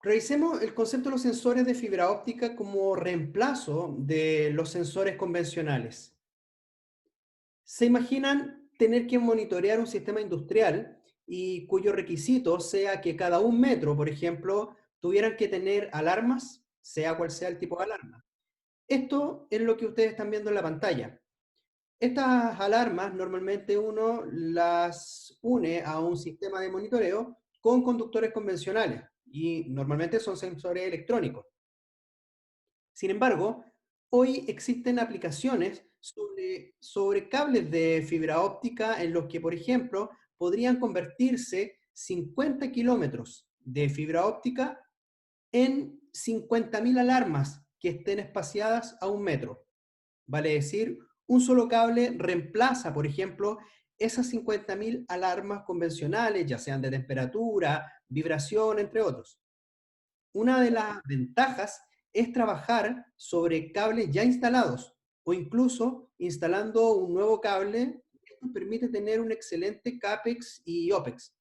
Revisemos el concepto de los sensores de fibra óptica como reemplazo de los sensores convencionales. ¿Se imaginan tener que monitorear un sistema industrial y cuyo requisito sea que cada 1 metro, por ejemplo, tuvieran que tener alarmas, sea cual sea el tipo de alarma? Esto es lo que ustedes están viendo en la pantalla. Estas alarmas normalmente uno las une a un sistema de monitoreo con conductores convencionales y normalmente son sensores electrónicos. Sin embargo, hoy existen aplicaciones sobre cables de fibra óptica en los que, por ejemplo, podrían convertirse 50 kilómetros de fibra óptica en 50.000 alarmas que estén espaciadas a 1 metro. Vale decir, un solo cable reemplaza, por ejemplo, esas 50.000 alarmas convencionales, ya sean de temperatura, vibración, entre otros. Una de las ventajas es trabajar sobre cables ya instalados o incluso instalando un nuevo cable. Esto permite tener un excelente CAPEX y OPEX.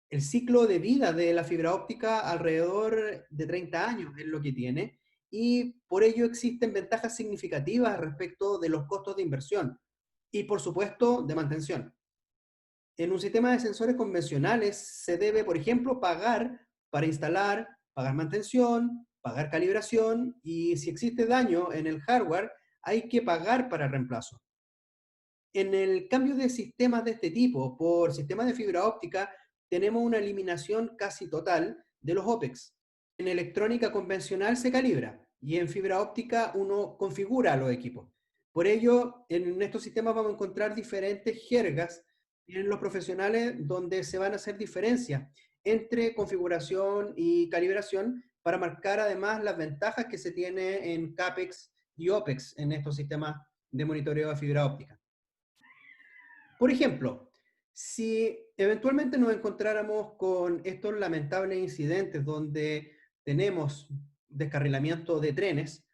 El ciclo de vida de la fibra óptica alrededor de 30 años es lo que tiene y por ello existen ventajas significativas respecto de los costos de inversión y por supuesto de mantención. En un sistema de sensores convencionales se debe, por ejemplo, pagar para instalar, pagar mantención, pagar calibración y si existe daño en el hardware, hay que pagar para el reemplazo. En el cambio de sistemas de este tipo por sistemas de fibra óptica, tenemos una eliminación casi total de los OPEX. En electrónica convencional se calibra y en fibra óptica uno configura los equipos. Por ello, en estos sistemas vamos a encontrar diferentes jergas en los profesionales donde se van a hacer diferencias entre configuración y calibración para marcar además las ventajas que se tiene en CAPEX y OPEX en estos sistemas de monitoreo de fibra óptica. Por ejemplo, si eventualmente nos encontráramos con estos lamentables incidentes donde tenemos descarrilamiento de trenes,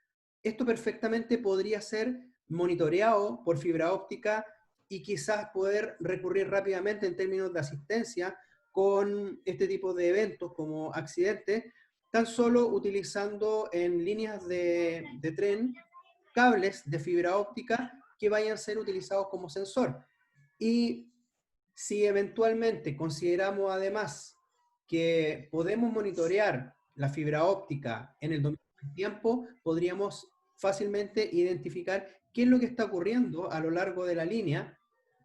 esto perfectamente podría ser monitoreado por fibra óptica y quizás poder recurrir rápidamente en términos de asistencia con este tipo de eventos como accidentes, tan solo utilizando en líneas de tren cables de fibra óptica que vayan a ser utilizados como sensor. Y si eventualmente consideramos además que podemos monitorear la fibra óptica en el dominio del tiempo, podríamos fácilmente identificar qué es lo que está ocurriendo a lo largo de la línea,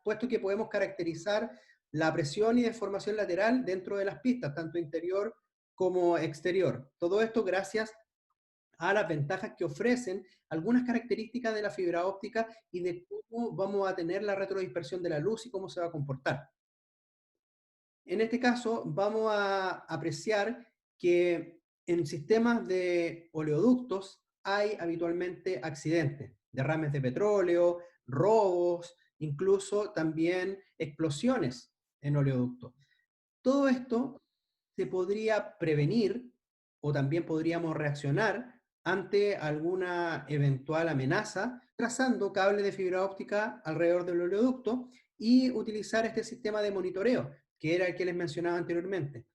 puesto que podemos caracterizar la presión y deformación lateral dentro de las pistas, tanto interior como exterior. Todo esto gracias a las ventajas que ofrecen algunas características de la fibra óptica y de cómo vamos a tener la retrodispersión de la luz y cómo se va a comportar. En este caso, vamos a apreciar que en sistemas de oleoductos hay habitualmente accidentes, derrames de petróleo, robos, incluso también explosiones en oleoductos. Todo esto se podría prevenir o también podríamos reaccionar ante alguna eventual amenaza trazando cables de fibra óptica alrededor del oleoducto y utilizar este sistema de monitoreo, que era el que les mencionaba anteriormente.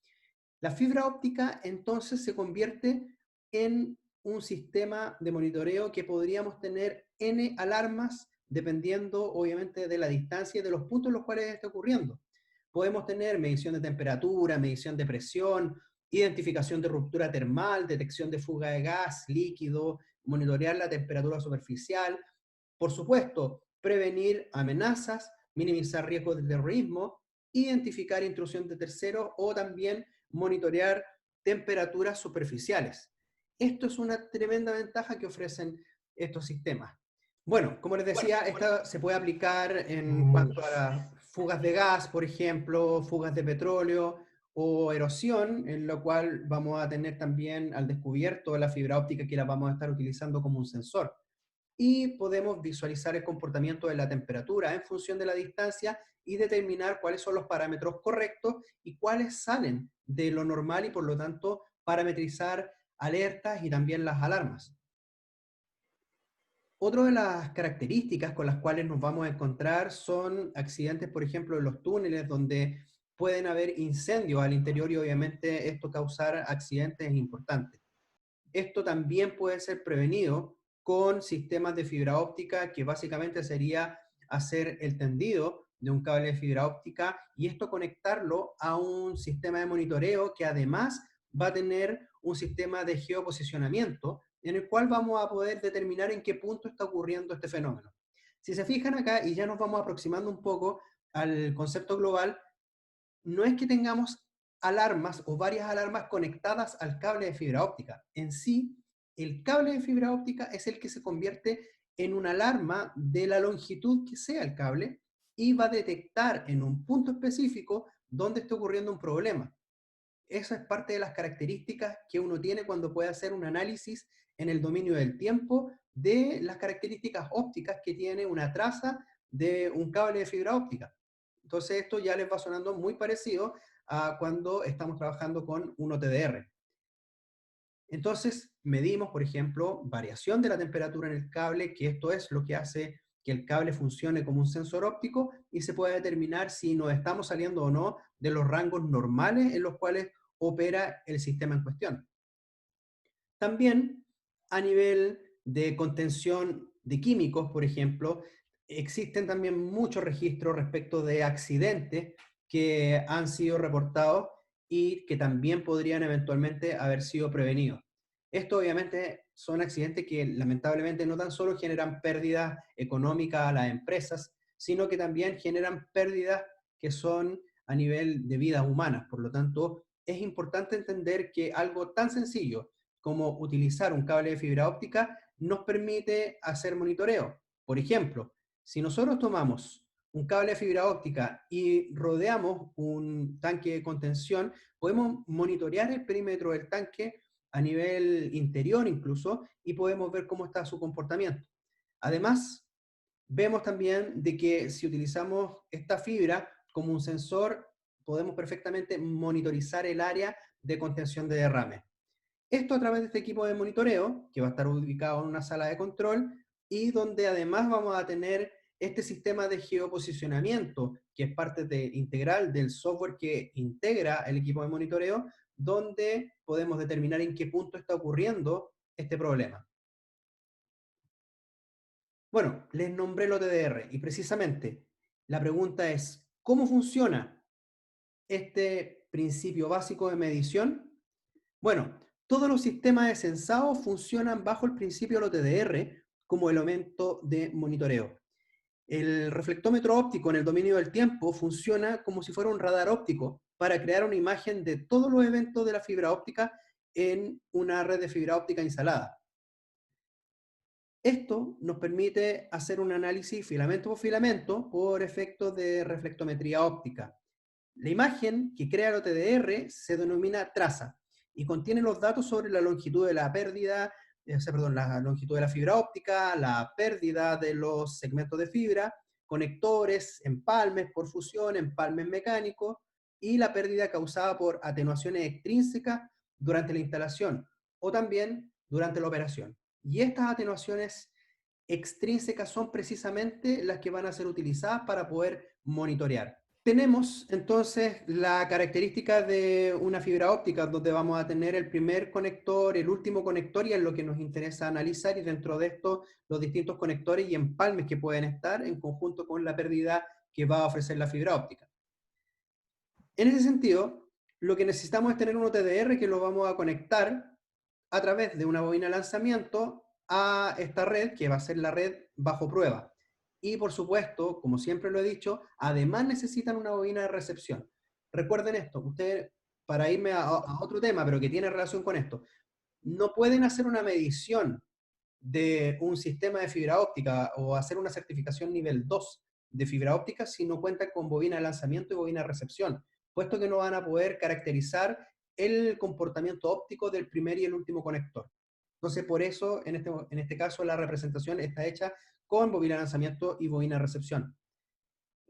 La fibra óptica entonces se convierte en un sistema de monitoreo que podríamos tener N alarmas dependiendo obviamente de la distancia y de los puntos en los cuales está ocurriendo. Podemos tener medición de temperatura, medición de presión, identificación de ruptura termal, detección de fuga de gas, líquido, monitorear la temperatura superficial, por supuesto, prevenir amenazas, minimizar riesgos de terrorismo, identificar intrusión de terceros o también monitorear temperaturas superficiales. Esto es una tremenda ventaja que ofrecen estos sistemas. Bueno, como les decía, esta se puede aplicar en cuanto a las fugas de gas, por ejemplo, fugas de petróleo o erosión, en lo cual vamos a tener también al descubierto la fibra óptica que la vamos a estar utilizando como un sensor. Y podemos visualizar el comportamiento de la temperatura en función de la distancia y determinar cuáles son los parámetros correctos y cuáles salen de lo normal y por lo tanto parametrizar alertas y también las alarmas. Otra de las características con las cuales nos vamos a encontrar son accidentes, por ejemplo, en los túneles, donde pueden haber incendios al interior y obviamente esto causar accidentes importantes. Esto también puede ser prevenido con sistemas de fibra óptica, que básicamente sería hacer el tendido de un cable de fibra óptica y esto conectarlo a un sistema de monitoreo que además va a tener un sistema de geoposicionamiento en el cual vamos a poder determinar en qué punto está ocurriendo este fenómeno. Si se fijan acá, y ya nos vamos aproximando un poco al concepto global, no es que tengamos alarmas o varias alarmas conectadas al cable de fibra óptica. En sí, el cable de fibra óptica es el que se convierte en una alarma de la longitud que sea el cable y va a detectar en un punto específico dónde está ocurriendo un problema. Esa es parte de las características que uno tiene cuando puede hacer un análisis en el dominio del tiempo de las características ópticas que tiene una traza de un cable de fibra óptica. Entonces esto ya les va sonando muy parecido a cuando estamos trabajando con un OTDR. Entonces medimos, por ejemplo, variación de la temperatura en el cable, que esto es lo que hace que el cable funcione como un sensor óptico y se puede determinar si nos estamos saliendo o no de los rangos normales en los cuales opera el sistema en cuestión. También a nivel de contención de químicos, por ejemplo, existen también muchos registros respecto de accidentes que han sido reportados y que también podrían eventualmente haber sido prevenidos. Esto obviamente son accidentes que lamentablemente no tan solo generan pérdidas económicas a las empresas, sino que también generan pérdidas que son a nivel de vidas humanas. Por lo tanto, es importante entender que algo tan sencillo como utilizar un cable de fibra óptica nos permite hacer monitoreo. Por ejemplo, si nosotros tomamos un cable de fibra óptica y rodeamos un tanque de contención, podemos monitorear el perímetro del tanque a nivel interior incluso y podemos ver cómo está su comportamiento. Además, vemos también de que si utilizamos esta fibra como un sensor, podemos perfectamente monitorizar el área de contención de derrame. Esto a través de este equipo de monitoreo, que va a estar ubicado en una sala de control y donde además vamos a tener este sistema de geoposicionamiento, que es parte integral del software que integra el equipo de monitoreo, donde podemos determinar en qué punto está ocurriendo este problema. Bueno, les nombré el OTDR y precisamente la pregunta es, ¿cómo funciona este principio básico de medición? Bueno, todos los sistemas de sensado funcionan bajo el principio del OTDR como elemento de monitoreo. El reflectómetro óptico en el dominio del tiempo funciona como si fuera un radar óptico para crear una imagen de todos los eventos de la fibra óptica en una red de fibra óptica instalada. Esto nos permite hacer un análisis filamento por filamento por efectos de reflectometría óptica. La imagen que crea el OTDR se denomina traza y contiene los datos sobre la longitud de la pérdida, la longitud de la fibra óptica, la pérdida de los segmentos de fibra, conectores, empalmes por fusión, empalmes mecánicos y la pérdida causada por atenuaciones extrínsecas durante la instalación o también durante la operación. Y estas atenuaciones extrínsecas son precisamente las que van a ser utilizadas para poder monitorear. Tenemos entonces la característica de una fibra óptica donde vamos a tener el primer conector, el último conector y es lo que nos interesa analizar y dentro de esto los distintos conectores y empalmes que pueden estar en conjunto con la pérdida que va a ofrecer la fibra óptica. En ese sentido, lo que necesitamos es tener un OTDR que lo vamos a conectar a través de una bobina de lanzamiento a esta red, que va a ser la red bajo prueba. Y por supuesto, como siempre lo he dicho, además necesitan una bobina de recepción. Recuerden esto, ustedes, para irme a otro tema, pero que tiene relación con esto, no pueden hacer una medición de un sistema de fibra óptica o hacer una certificación nivel 2 de fibra óptica si no cuentan con bobina de lanzamiento y bobina de recepción, puesto que no van a poder caracterizar el comportamiento óptico del primer y el último conector. Entonces, por eso, en este caso, la representación está hecha con bobina de lanzamiento y bobina de recepción.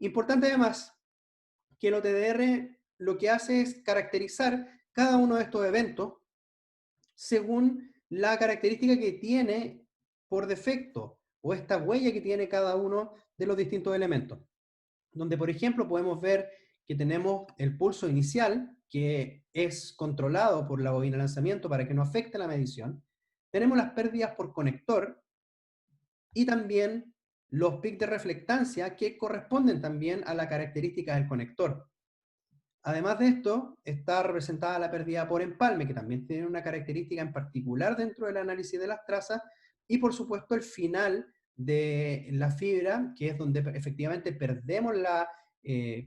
Importante además que el OTDR lo que hace es caracterizar cada uno de estos eventos según la característica que tiene por defecto o esta huella que tiene cada uno de los distintos elementos. Donde, por ejemplo, podemos ver que tenemos el pulso inicial, que es controlado por la bobina de lanzamiento para que no afecte la medición. Tenemos las pérdidas por conector y también los pics de reflectancia que corresponden también a la característica del conector. Además de esto, está representada la pérdida por empalme, que también tiene una característica en particular dentro del análisis de las trazas, y por supuesto el final de la fibra, que es donde efectivamente perdemos la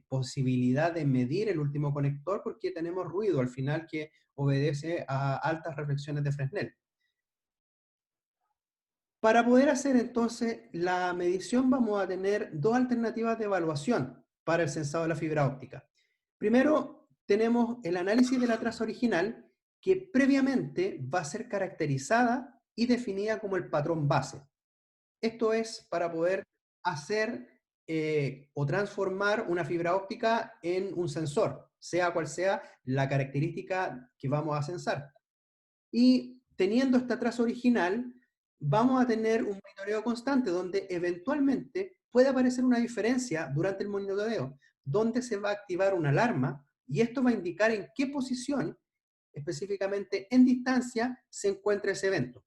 posibilidad de medir el último conector porque tenemos ruido al final que obedece a altas reflexiones de Fresnel. Para poder hacer entonces la medición vamos a tener dos alternativas de evaluación para el sensado de la fibra óptica. Primero, tenemos el análisis de la traza original que previamente va a ser caracterizada y definida como el patrón base. Esto es para poder hacer o transformar una fibra óptica en un sensor, sea cual sea la característica que vamos a censar. Y teniendo esta traza original, vamos a tener un monitoreo constante donde eventualmente puede aparecer una diferencia durante el monitoreo, donde se va a activar una alarma y esto va a indicar en qué posición, específicamente en distancia, se encuentra ese evento.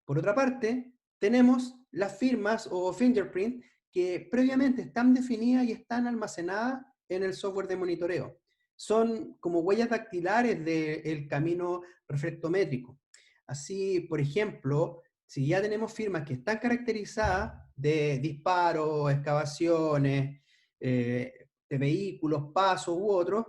Por otra parte, tenemos las firmas o fingerprint que previamente están definidas y están almacenadas en el software de monitoreo. Son como huellas dactilares del camino reflectométrico. Así, por ejemplo, si ya tenemos firmas que están caracterizadas de disparos, excavaciones, de vehículos, pasos u otros,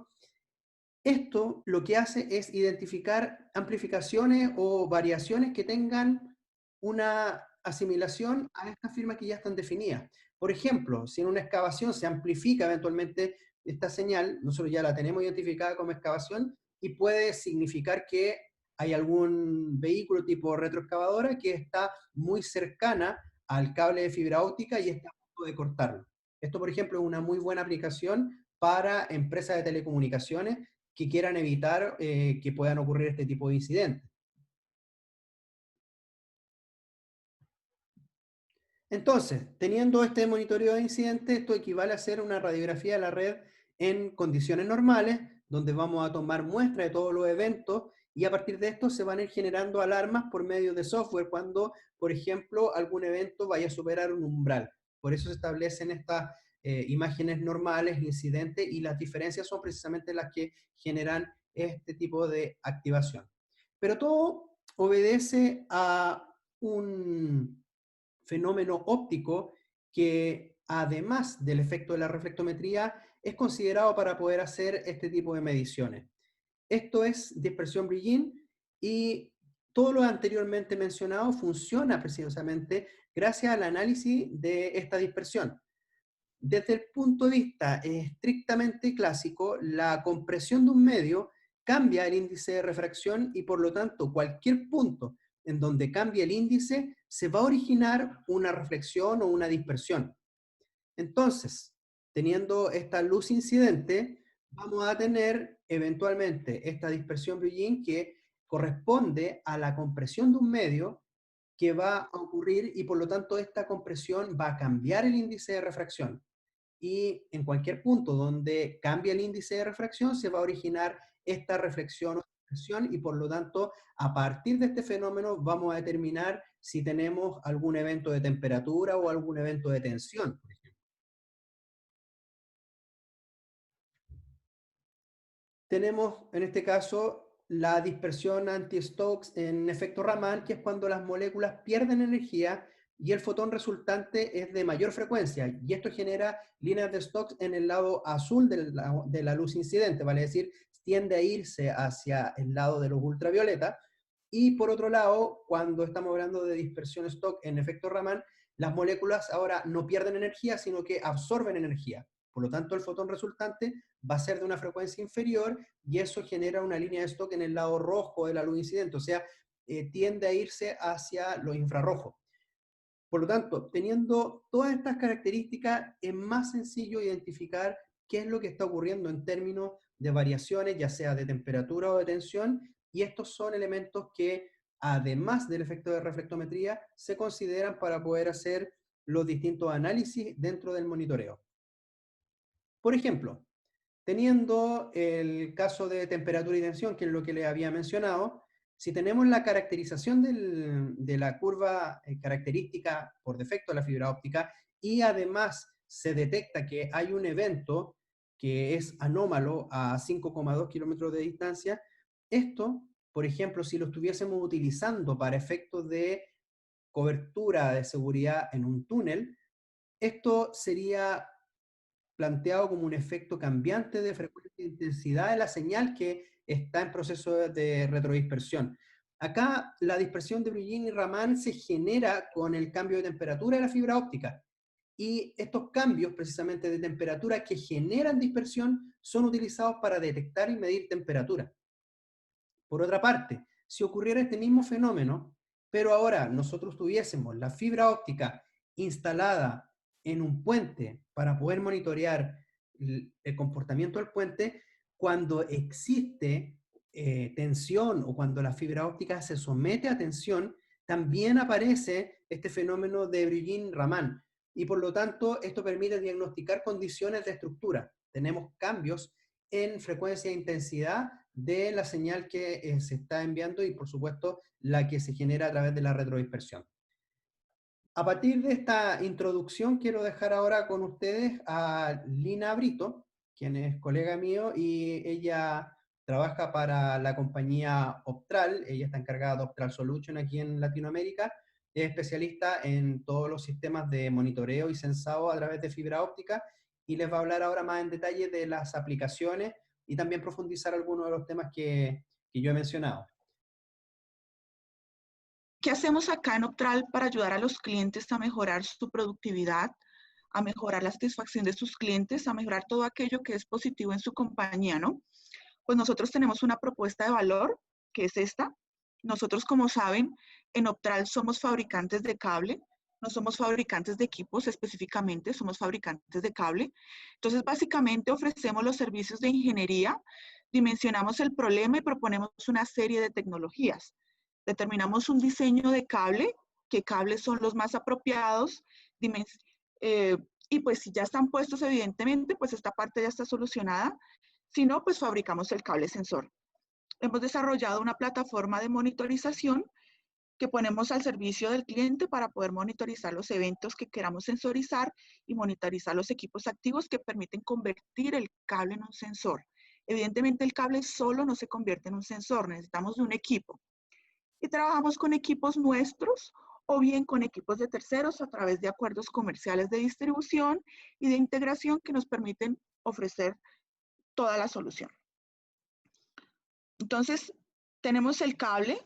esto lo que hace es identificar amplificaciones o variaciones que tengan una asimilación a estas firmas que ya están definidas. Por ejemplo, si en una excavación se amplifica eventualmente esta señal, nosotros ya la tenemos identificada como excavación y puede significar que hay algún vehículo tipo retroexcavadora que está muy cercana al cable de fibra óptica y está a punto de cortarlo. Esto, por ejemplo, es una muy buena aplicación para empresas de telecomunicaciones que quieran evitar que puedan ocurrir este tipo de incidentes. Entonces, teniendo este monitoreo de incidentes, esto equivale a hacer una radiografía de la red en condiciones normales, donde vamos a tomar muestra de todos los eventos y a partir de esto se van a ir generando alarmas por medio de software cuando, por ejemplo, algún evento vaya a superar un umbral. Por eso se establecen estas imágenes normales, incidentes, y las diferencias son precisamente las que generan este tipo de activación. Pero todo obedece a un fenómeno óptico que, además del efecto de la reflectometría, es considerado para poder hacer este tipo de mediciones. Esto es dispersión Brillouin y todo lo anteriormente mencionado funciona precisamente gracias al análisis de esta dispersión. Desde el punto de vista estrictamente clásico, la compresión de un medio cambia el índice de refracción y por lo tanto cualquier punto en donde cambie el índice se va a originar una reflexión o una dispersión. Entonces, teniendo esta luz incidente, vamos a tener eventualmente esta dispersión Brillouin que corresponde a la compresión de un medio que va a ocurrir y por lo tanto esta compresión va a cambiar el índice de refracción y en cualquier punto donde cambie el índice de refracción se va a originar esta reflexión o dispersión y por lo tanto a partir de este fenómeno vamos a determinar si tenemos algún evento de temperatura o algún evento de tensión. Tenemos en este caso la dispersión anti-Stokes en efecto Raman, que es cuando las moléculas pierden energía y el fotón resultante es de mayor frecuencia, y esto genera líneas de Stokes en el lado azul de la luz incidente, vale decir, tiende a irse hacia el lado de luz ultravioleta, y por otro lado, cuando estamos hablando de dispersión Stokes en efecto Raman, las moléculas ahora no pierden energía, sino que absorben energía. Por lo tanto, el fotón resultante va a ser de una frecuencia inferior y eso genera una línea de Stokes en el lado rojo de la luz incidente, o sea, tiende a irse hacia lo infrarrojo. Por lo tanto, teniendo todas estas características, es más sencillo identificar qué es lo que está ocurriendo en términos de variaciones, ya sea de temperatura o de tensión, y estos son elementos que, además del efecto de reflectometría, se consideran para poder hacer los distintos análisis dentro del monitoreo. Por ejemplo, Teniendo el caso de temperatura y tensión, que es lo que les había mencionado, si tenemos la caracterización de la curva característica por defecto de la fibra óptica y además se detecta que hay un evento que es anómalo a 5,2 kilómetros de distancia, esto, por ejemplo, si lo estuviésemos utilizando para efectos de cobertura de seguridad en un túnel, esto sería planteado como un efecto cambiante de frecuencia e intensidad de la señal que está en proceso de retrodispersión. Acá la dispersión de Brullini y Raman se genera con el cambio de temperatura de la fibra óptica. Y estos cambios precisamente de temperatura que generan dispersión son utilizados para detectar y medir temperatura. Por otra parte, si ocurriera este mismo fenómeno, pero ahora nosotros tuviésemos la fibra óptica instalada en un puente para poder monitorear el comportamiento del puente, cuando existe tensión o cuando la fibra óptica se somete a tensión, también aparece este fenómeno de Brullini-Raman. Y por lo tanto, esto permite diagnosticar condiciones de estructura. Tenemos cambios en frecuencia e intensidad de la señal que se está enviando y, por supuesto, la que se genera a través de la retrodispersión. A partir de esta introducción, quiero dejar ahora con ustedes a Lina Brito, quien es colega mío y ella trabaja para la compañía Optral. Ella está encargada de Optral Solution aquí en Latinoamérica. Es especialista en todos los sistemas de monitoreo y sensado a través de fibra óptica y les va a hablar ahora más en detalle de las aplicaciones y también profundizar algunos de los temas que yo he mencionado. ¿Qué hacemos acá en Optral para ayudar a los clientes a mejorar su productividad, a mejorar la satisfacción de sus clientes, a mejorar todo aquello que es positivo en su compañía, ¿no? Pues nosotros tenemos una propuesta de valor, que es esta. Nosotros, como saben, en Optral somos fabricantes de cable, no somos fabricantes de equipos específicamente, somos fabricantes de cable. Entonces, básicamente ofrecemos los servicios de ingeniería, dimensionamos el problema y proponemos una serie de tecnologías. Determinamos un diseño de cable, qué cables son los más apropiados, eh, y pues si ya están puestos, evidentemente, pues esta parte ya está solucionada. Si no, pues fabricamos el cable sensor. Hemos desarrollado una plataforma de monitorización que ponemos al servicio del cliente para poder monitorizar los eventos que queramos sensorizar y monitorizar los equipos activos que permiten convertir el cable en un sensor. Evidentemente el cable solo no se convierte en un sensor, necesitamos de un equipo. Y trabajamos con equipos nuestros o bien con equipos de terceros a través de acuerdos comerciales de distribución y de integración que nos permiten ofrecer toda la solución. Entonces, tenemos el cable,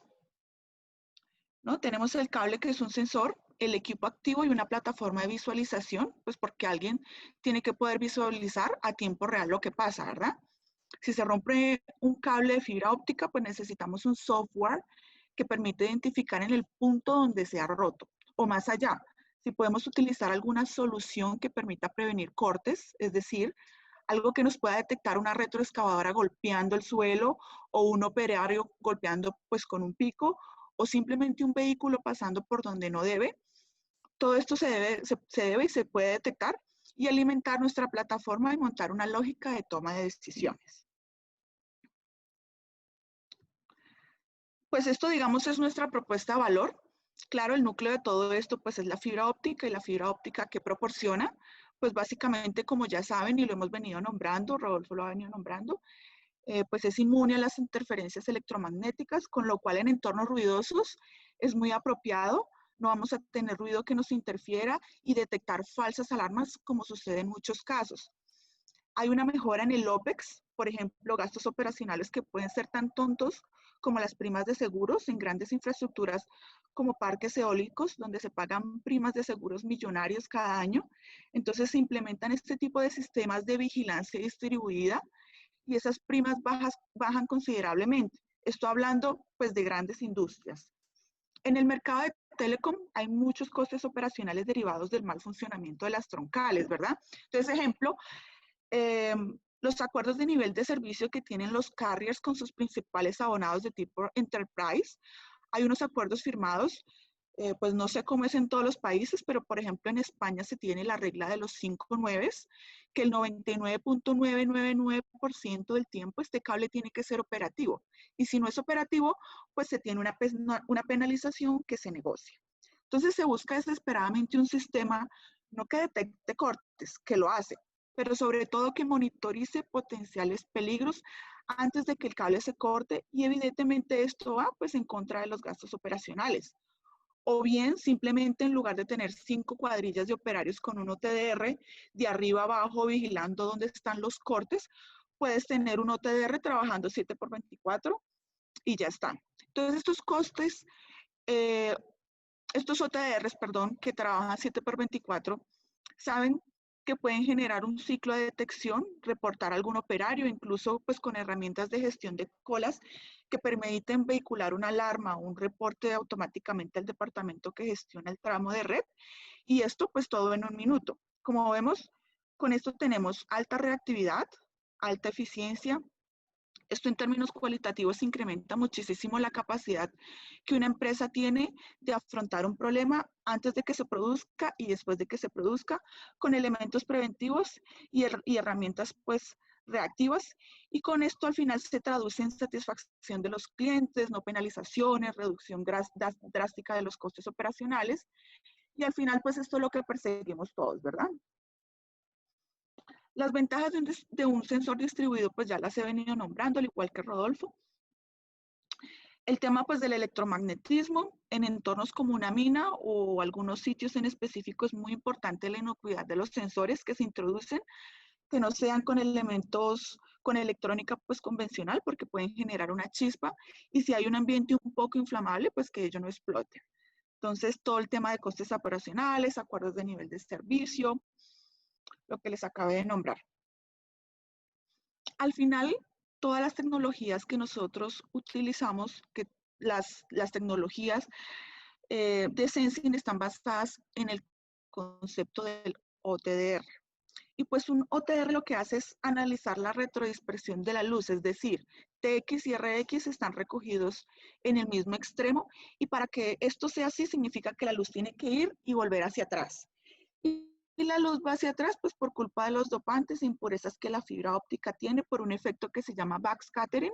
¿no? Tenemos el cable que es un sensor, el equipo activo y una plataforma de visualización, pues porque alguien tiene que poder visualizar a tiempo real lo que pasa, ¿verdad? Si se rompe un cable de fibra óptica, pues necesitamos un software que permite identificar en el punto donde se ha roto o más allá. Si podemos utilizar alguna solución que permita prevenir cortes, es decir, algo que nos pueda detectar una retroexcavadora golpeando el suelo o un operario golpeando pues con un pico o simplemente un vehículo pasando por donde no debe. Todo esto se debe y se puede detectar y alimentar nuestra plataforma y montar una lógica de toma de decisiones. Pues esto, digamos, es nuestra propuesta de valor. Claro, el núcleo de todo esto, pues es la fibra óptica y la fibra óptica que proporciona, pues básicamente, como ya saben y lo hemos venido nombrando, Rodolfo lo ha venido nombrando, pues es inmune a las interferencias electromagnéticas, con lo cual en entornos ruidosos es muy apropiado. No vamos a tener ruido que nos interfiera y detectar falsas alarmas, como sucede en muchos casos. Hay una mejora en el OPEX, por ejemplo, gastos operacionales que pueden ser tan tontos como las primas de seguros en grandes infraestructuras como parques eólicos, donde se pagan primas de seguros millonarios cada año. Entonces se implementan este tipo de sistemas de vigilancia distribuida y esas primas bajan considerablemente. Estoy hablando pues de grandes industrias. En el mercado de telecom hay muchos costes operacionales derivados del mal funcionamiento de las troncales, ¿verdad? Entonces, ejemplo, los acuerdos de nivel de servicio que tienen los carriers con sus principales abonados de tipo enterprise. Hay unos acuerdos firmados, pues no sé cómo es en todos los países, pero por ejemplo en España se tiene la regla de los 5 9 que el 99.999% del tiempo este cable tiene que ser operativo. Y si no es operativo, pues se tiene una penalización que se negocia. Entonces se busca desesperadamente un sistema no que detecte cortes, que lo hace, pero sobre todo que monitorice potenciales peligros antes de que el cable se corte, y evidentemente esto va pues en contra de los gastos operacionales. O bien simplemente en lugar de tener 5 cuadrillas de operarios con un OTDR de arriba abajo vigilando dónde están los cortes, puedes tener un OTDR trabajando 7x24 y ya está. Entonces estos OTDRs, perdón, que trabajan 7x24, saben que pueden generar un ciclo de detección, reportar a algún operario, incluso pues con herramientas de gestión de colas que permiten vehicular una alarma o un reporte automáticamente al departamento que gestiona el tramo de red, y esto pues todo en un minuto. Como vemos, con esto tenemos alta reactividad, alta eficiencia. Esto en términos cualitativos incrementa muchísimo la capacidad que una empresa tiene de afrontar un problema antes de que se produzca y después de que se produzca, con elementos preventivos y herramientas pues reactivas. Y con esto al final se traduce en satisfacción de los clientes, no penalizaciones, reducción drástica de los costes operacionales. Y al final pues esto es lo que perseguimos todos, ¿verdad? Las ventajas de un sensor distribuido pues ya las he venido nombrando, al igual que Rodolfo. El tema pues del electromagnetismo en entornos como una mina o algunos sitios en específico es muy importante la inocuidad de los sensores que se introducen, que no sean con elementos, con electrónica pues convencional, porque pueden generar una chispa, y si hay un ambiente un poco inflamable pues que ello no explote. Entonces todo el tema de costes operacionales, acuerdos de nivel de servicio, lo que les acabé de nombrar. Al final, todas las tecnologías que nosotros utilizamos, que las tecnologías de sensing están basadas en el concepto del OTDR. Y pues un OTDR lo que hace es analizar la retrodispersión de la luz, es decir, TX y RX están recogidos en el mismo extremo, y para que esto sea así significa que la luz tiene que ir y volver hacia atrás. Y la luz va hacia atrás pues por culpa de los dopantes e impurezas que la fibra óptica tiene por un efecto que se llama backscattering,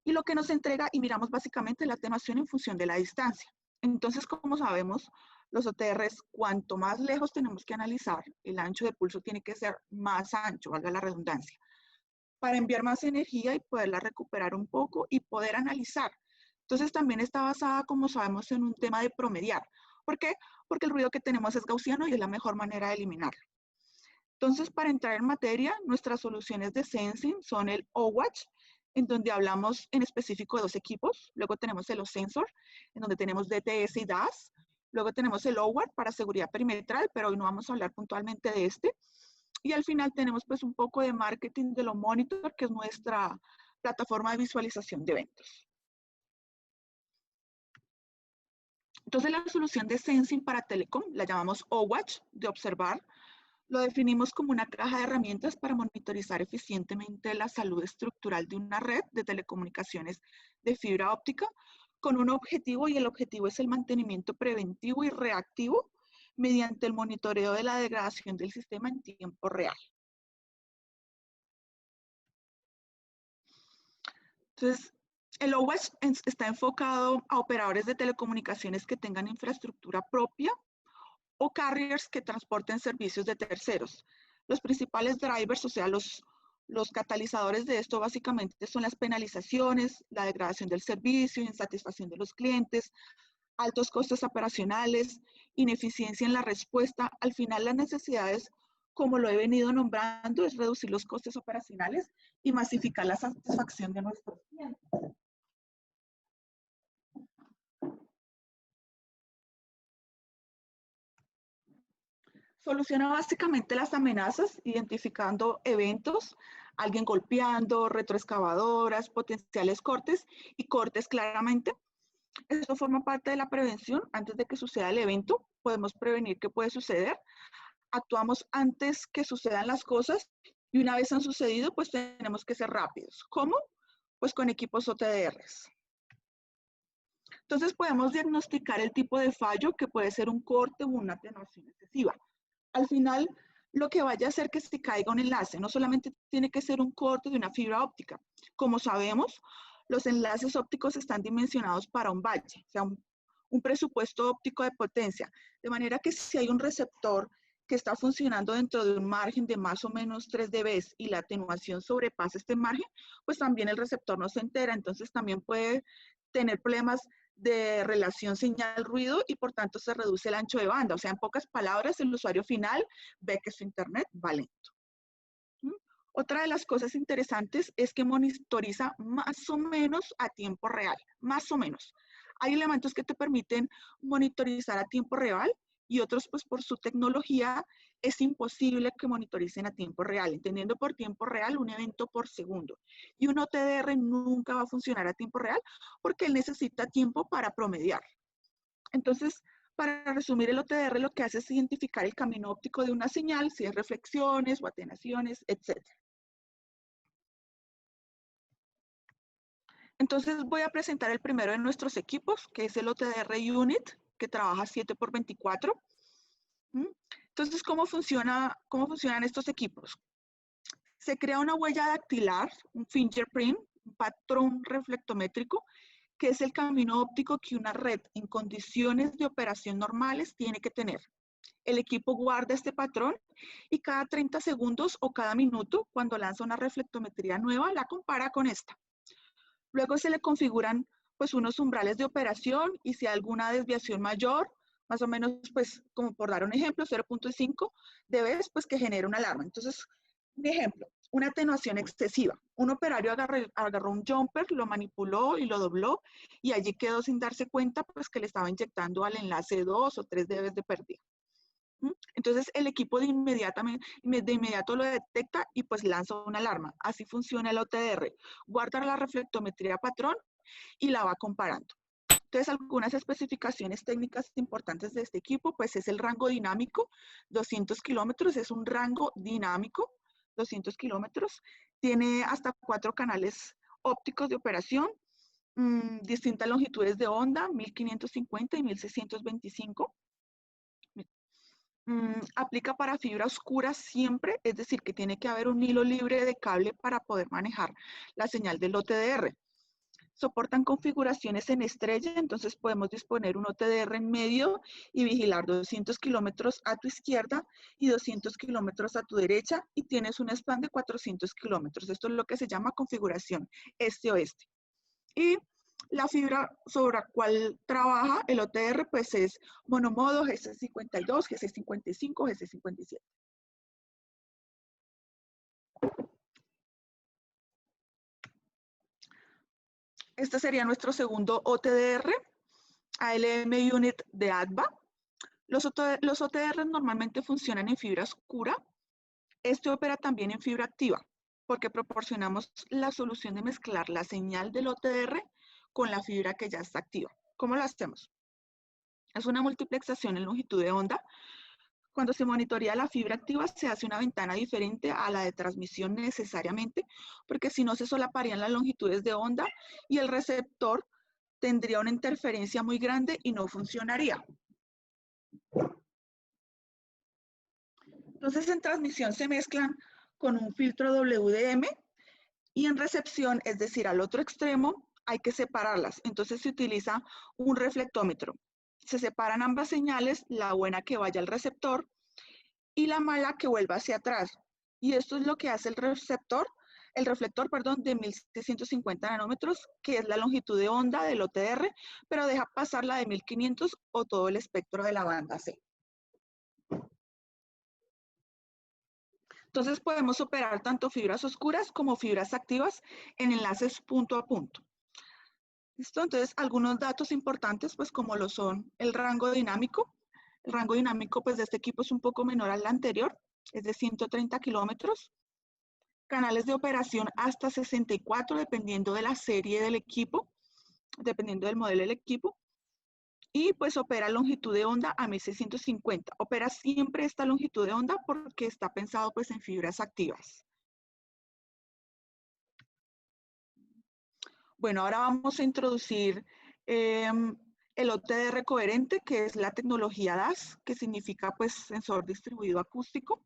y lo que nos entrega, y miramos básicamente la atenuación en función de la distancia. Entonces, como sabemos, los OTRs, cuanto más lejos tenemos que analizar, el ancho de pulso tiene que ser más ancho, valga la redundancia, para enviar más energía y poderla recuperar un poco y poder analizar. Entonces, también está basada, como sabemos, en un tema de promediar. ¿Por qué? Porque el ruido que tenemos es gaussiano y es la mejor manera de eliminarlo. Entonces, para entrar en materia, nuestras soluciones de sensing son el OWatch, en donde hablamos en específico de 2 equipos. Luego tenemos el OSensor, en donde tenemos DTS y DAS. Luego tenemos el OWARD para seguridad perimetral, pero hoy no vamos a hablar puntualmente de este. Y al final tenemos pues un poco de marketing de lo Monitor, que es nuestra plataforma de visualización de eventos. Entonces la solución de sensing para telecom la llamamos OWatch, de observar. Lo definimos como una caja de herramientas para monitorizar eficientemente la salud estructural de una red de telecomunicaciones de fibra óptica con un objetivo, y el objetivo es el mantenimiento preventivo y reactivo mediante el monitoreo de la degradación del sistema en tiempo real. Entonces, el OWASP está enfocado a operadores de telecomunicaciones que tengan infraestructura propia o carriers que transporten servicios de terceros. Los principales drivers, o sea, los catalizadores de esto básicamente son las penalizaciones, la degradación del servicio, insatisfacción de los clientes, altos costes operacionales, ineficiencia en la respuesta. Al final, las necesidades, como lo he venido nombrando, es reducir los costes operacionales y masificar la satisfacción de nuestros clientes. Soluciona básicamente las amenazas, identificando eventos, alguien golpeando, retroexcavadoras, potenciales cortes y cortes claramente. Esto forma parte de la prevención. Antes de que suceda el evento, podemos prevenir qué puede suceder. Actuamos antes que sucedan las cosas, y una vez han sucedido, pues tenemos que ser rápidos. ¿Cómo? Pues con equipos OTDRs. Entonces podemos diagnosticar el tipo de fallo, que puede ser un corte o una atenuación excesiva. Al final, lo que vaya a hacer que se caiga un enlace. No solamente tiene que ser un corte de una fibra óptica. Como sabemos, los enlaces ópticos están dimensionados para un valle, o sea, un presupuesto óptico de potencia. De manera que si hay un receptor que está funcionando dentro de un margen de más o menos 3 dB y la atenuación sobrepasa este margen, pues también el receptor no se entera. Entonces también puede tener problemas de relación señal-ruido y por tanto se reduce el ancho de banda. O sea, en pocas palabras, el usuario final ve que su internet va lento. Otra de las cosas interesantes es que monitoriza más o menos a tiempo real, más o menos. Hay elementos que te permiten monitorizar a tiempo real y otros, pues por su tecnología, es imposible que monitoricen a tiempo real, entendiendo por tiempo real un evento por segundo. Y un OTDR nunca va a funcionar a tiempo real porque él necesita tiempo para promediar. Entonces, para resumir, el OTDR lo que hace es identificar el camino óptico de una señal, si es reflexiones o atenuaciones, etc. Entonces voy a presentar el primero de nuestros equipos, que es el OTDR Unit, que trabaja 7x24. Entonces, ¿cómo funcionan estos equipos? Se crea una huella dactilar, un fingerprint, un patrón reflectométrico, que es el camino óptico que una red en condiciones de operación normales tiene que tener. El equipo guarda este patrón y cada 30 segundos o cada minuto, cuando lanza una reflectometría nueva, la compara con esta. Luego se le configuran pues unos umbrales de operación y si hay alguna desviación mayor, más o menos pues como por dar un ejemplo, 0.5 dB, pues que genere una alarma. Entonces, un ejemplo, una atenuación excesiva. Un operario agarró un jumper, lo manipuló y lo dobló y allí quedó sin darse cuenta pues que le estaba inyectando al enlace 2 o 3 dB de pérdida. Entonces el equipo de inmediato lo detecta y pues lanza una alarma. Así funciona el OTDR. Guarda la reflectometría patrón y la va comparando. Entonces algunas especificaciones técnicas importantes de este equipo pues es el rango dinámico, 200 kilómetros, es un rango dinámico, 200 kilómetros. Tiene hasta 4 canales ópticos de operación, distintas longitudes de onda, 1550 y 1625. Aplica para fibra oscura siempre, es decir, que tiene que haber un hilo libre de cable para poder manejar la señal del OTDR. Soportan configuraciones en estrella, entonces podemos disponer un OTDR en medio y vigilar 200 kilómetros a tu izquierda y 200 kilómetros a tu derecha y tienes un span de 400 kilómetros. Esto es lo que se llama configuración este-oeste. Y la fibra sobre la cual trabaja el OTR pues es monomodo GC52, GC55, GC57. Este sería nuestro segundo OTDR, ALM Unit de ADVA. Los OTR normalmente funcionan en fibra oscura. Este opera también en fibra activa, porque proporcionamos la solución de mezclar la señal del OTR con la fibra que ya está activa. ¿Cómo lo hacemos? Es una multiplexación en longitud de onda. Cuando se monitorea la fibra activa, se hace una ventana diferente a la de transmisión necesariamente, porque si no se solaparían las longitudes de onda y el receptor tendría una interferencia muy grande y no funcionaría. Entonces, en transmisión se mezclan con un filtro WDM y en recepción, es decir, al otro extremo, hay que separarlas. Entonces se utiliza un reflectómetro. Se separan ambas señales, la buena que vaya al receptor y la mala que vuelva hacia atrás. Y esto es lo que hace el reflector, de 1650 nanómetros, que es la longitud de onda del OTR, pero deja pasar la de 1500 o todo el espectro de la banda C. Entonces podemos operar tanto fibras oscuras como fibras activas en enlaces punto a punto. ¿Listo? Entonces, algunos datos importantes, pues como lo son el rango dinámico. El rango dinámico, pues de este equipo es un poco menor al anterior, es de 130 kilómetros. Canales de operación hasta 64, dependiendo de la serie del equipo, dependiendo del modelo del equipo. Y pues opera longitud de onda a 1650. Opera siempre esta longitud de onda porque está pensado pues en fibras activas. Bueno, ahora vamos a introducir el OTDR coherente, que es la tecnología DAS, que significa pues sensor distribuido acústico.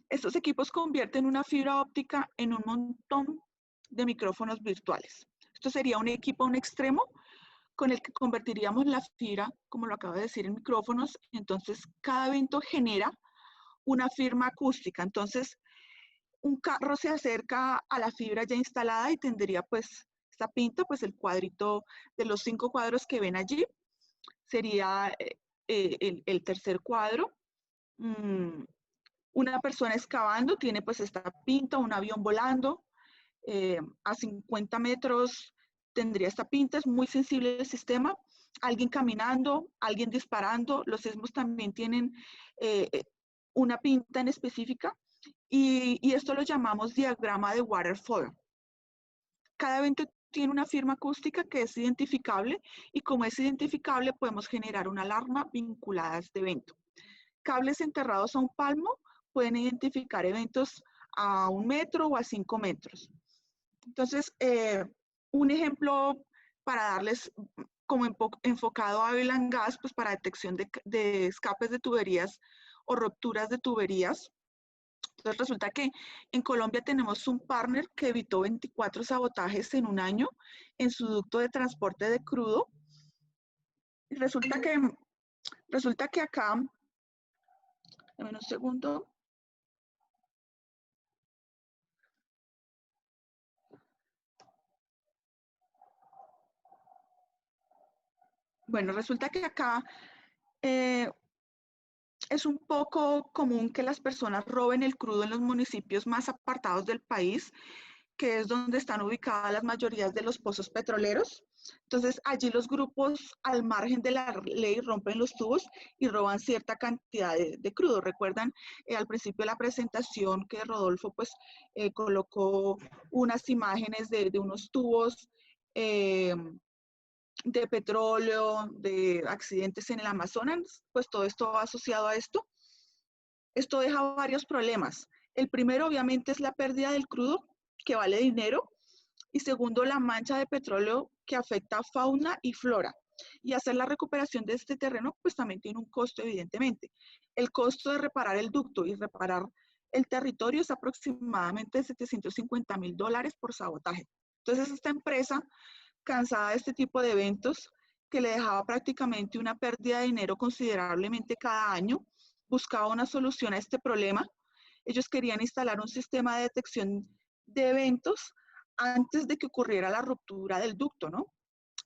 Estos equipos convierten una fibra óptica en un montón de micrófonos virtuales. Esto sería un equipo a un extremo con el que convertiríamos la fibra, como lo acabo de decir, en micrófonos. Entonces, cada evento genera una firma acústica. Entonces, un carro se acerca a la fibra ya instalada y tendría pues esta pinta, pues el cuadrito de los 5 cuadros que ven allí. Sería el tercer cuadro. Una persona excavando tiene pues esta pinta, un avión volando. A 50 metros tendría esta pinta, es muy sensible el sistema. Alguien caminando, alguien disparando. Los sismos también tienen una pinta en específica y esto lo llamamos diagrama de waterfall. Cada evento tiene una firma acústica que es identificable y como es identificable podemos generar una alarma vinculada a este evento. Cables enterrados a un palmo pueden identificar eventos a 1 metro o a 5 metros. Entonces, un ejemplo para darles como enfocado a oil and gas, pues para detección de escapes de tuberías o rupturas de tuberías. Entonces resulta que en Colombia tenemos un partner que evitó 24 sabotajes en un año en su ducto de transporte de crudo. Y resulta que acá, dame un segundo. Bueno, resulta que acá es un poco común que las personas roben el crudo en los municipios más apartados del país, que es donde están ubicadas las mayorías de los pozos petroleros. Entonces, allí los grupos al margen de la ley rompen los tubos y roban cierta cantidad de crudo. Recuerdan al principio de la presentación que Rodolfo pues colocó unas imágenes de unos tubos de petróleo, de accidentes en el Amazonas, pues todo esto va asociado a esto. Esto deja varios problemas. El primero, obviamente, es la pérdida del crudo, que vale dinero, y segundo, la mancha de petróleo que afecta a fauna y flora. Y hacer la recuperación de este terreno, pues también tiene un costo, evidentemente. El costo de reparar el ducto y reparar el territorio es aproximadamente $750,000 por sabotaje. Entonces, esta empresa, cansada de este tipo de eventos, que le dejaba prácticamente una pérdida de dinero considerablemente cada año, buscaba una solución a este problema. Ellos querían instalar un sistema de detección de eventos antes de que ocurriera la ruptura del ducto, ¿no?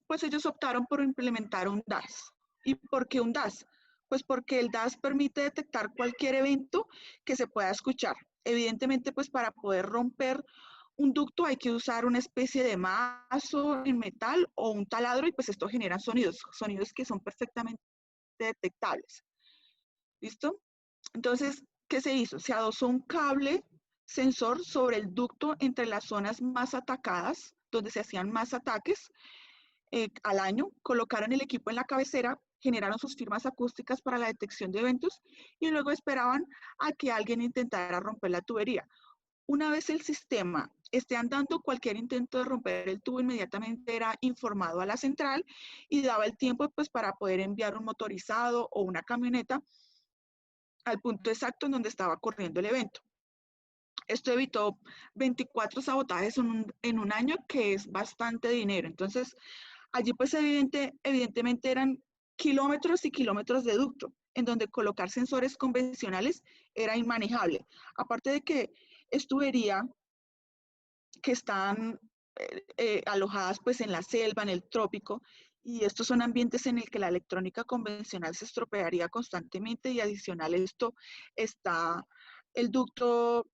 Pues ellos optaron por implementar un DAS. ¿Y por qué un DAS? Pues porque el DAS permite detectar cualquier evento que se pueda escuchar. Evidentemente, pues para poder romper un ducto hay que usar una especie de mazo en metal o un taladro y pues esto genera sonidos que son perfectamente detectables. ¿Listo? Entonces, ¿qué se hizo? Se adosó un cable sensor sobre el ducto entre las zonas más atacadas, donde se hacían más ataques al año, colocaron el equipo en la cabecera, generaron sus firmas acústicas para la detección de eventos y luego esperaban a que alguien intentara romper la tubería. Una vez el sistema esté andando, cualquier intento de romper el tubo inmediatamente era informado a la central y daba el tiempo pues, para poder enviar un motorizado o una camioneta al punto exacto en donde estaba ocurriendo el evento. Esto evitó 24 sabotajes en un año, que es bastante dinero. Entonces, allí pues evidentemente eran kilómetros y kilómetros de ducto, en donde colocar sensores convencionales era inmanejable. Aparte de que es tubería que están alojadas pues en la selva, en el trópico, y estos son ambientes en el que la electrónica convencional se estropearía constantemente y adicional a esto está el ducto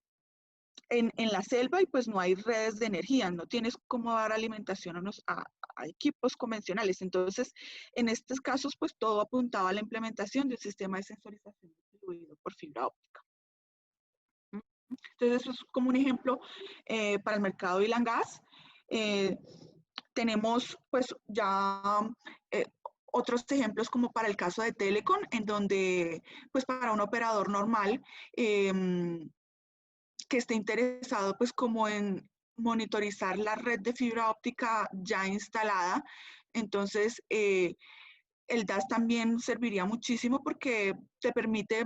en la selva y pues no hay redes de energía, no tienes cómo dar alimentación a equipos convencionales. Entonces, en estos casos, pues todo apuntaba a la implementación de un sistema de sensorización distribuido por fibra óptica. Entonces, eso es como un ejemplo para el mercado de oil and gas. Tenemos pues ya eh, otros ejemplos como para el caso de Telecom, en donde pues para un operador normal que esté interesado pues como en monitorizar la red de fibra óptica ya instalada, entonces el DAS también serviría muchísimo porque te permite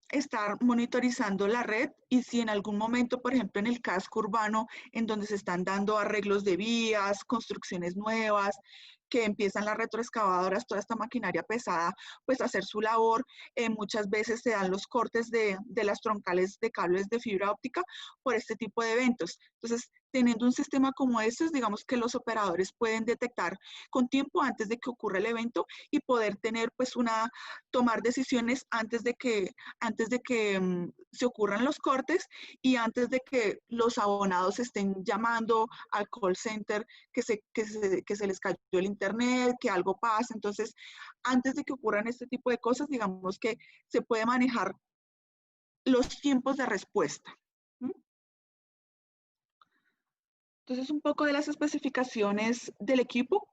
estar monitorizando la red y si en algún momento, por ejemplo, en el casco urbano, en donde se están dando arreglos de vías, construcciones nuevas, que empiezan las retroexcavadoras, toda esta maquinaria pesada, pues a hacer su labor. Muchas veces se dan los cortes de las troncales de cables de fibra óptica por este tipo de eventos. Entonces, teniendo un sistema como este, digamos que los operadores pueden detectar con tiempo antes de que ocurra el evento y poder tener pues tomar decisiones antes de que se ocurran los cortes y antes de que los abonados estén llamando al call center que se les cayó el internet, que algo pasa. Entonces, antes de que ocurran este tipo de cosas, digamos que se puede manejar los tiempos de respuesta. Entonces, un poco de las especificaciones del equipo.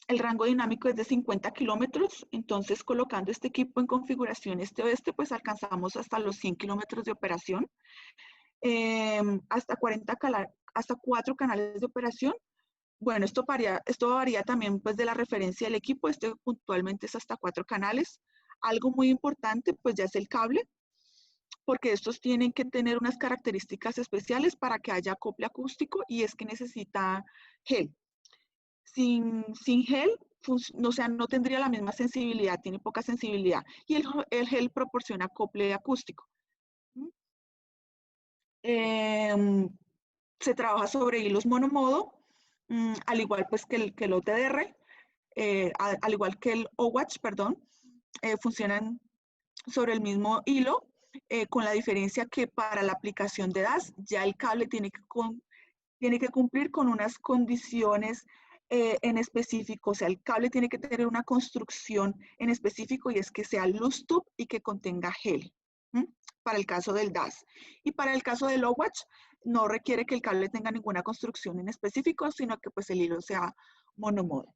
El rango dinámico es de 50 kilómetros, entonces colocando este equipo en configuración este-oeste, pues alcanzamos hasta los 100 kilómetros de operación, hasta 4 canales de operación. Bueno, esto varía también pues de la referencia del equipo, este puntualmente es hasta 4 canales. Algo muy importante pues ya es el cable, porque estos tienen que tener unas características especiales para que haya acople acústico y es que necesita gel. Sin gel, o sea, no tendría la misma sensibilidad, tiene poca sensibilidad. Y el gel proporciona acople acústico. Se trabaja sobre hilos monomodo, al igual pues que el OTDR, al igual que el OWATch, perdón, funcionan sobre el mismo hilo, con la diferencia que para la aplicación de DAS ya el cable tiene que cumplir con unas condiciones en específico, o sea, el cable tiene que tener una construcción en específico y es que sea loose tube y que contenga gel, para el caso del DAS. Y para el caso del OWATch, no requiere que el cable tenga ninguna construcción en específico, sino que pues el hilo sea monomodo.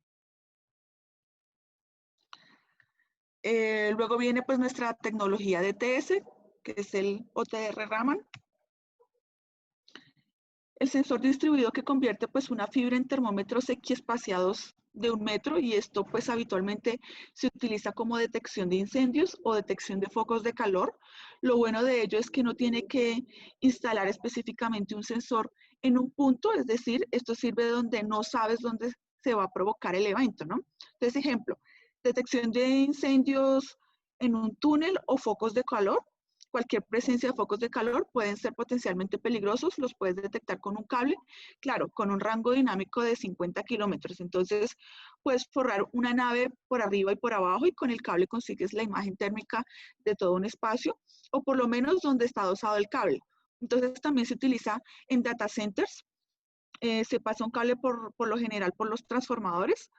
Luego viene pues nuestra tecnología DTS, que es el OTR Raman. El sensor distribuido que convierte pues una fibra en termómetros equiespaciados de 1 metro y esto pues habitualmente se utiliza como detección de incendios o detección de focos de calor. Lo bueno de ello es que no tiene que instalar específicamente un sensor en un punto, es decir, esto sirve donde no sabes dónde se va a provocar el evento, ¿no? Entonces, ejemplo, detección de incendios en un túnel o focos de calor. Cualquier presencia de focos de calor pueden ser potencialmente peligrosos, los puedes detectar con un cable, claro, con un rango dinámico de 50 kilómetros. Entonces, puedes forrar una nave por arriba y por abajo y con el cable consigues la imagen térmica de todo un espacio, o por lo menos donde está dosado el cable. Entonces, también se utiliza en data centers. Se pasa un cable por lo general por los transformadores,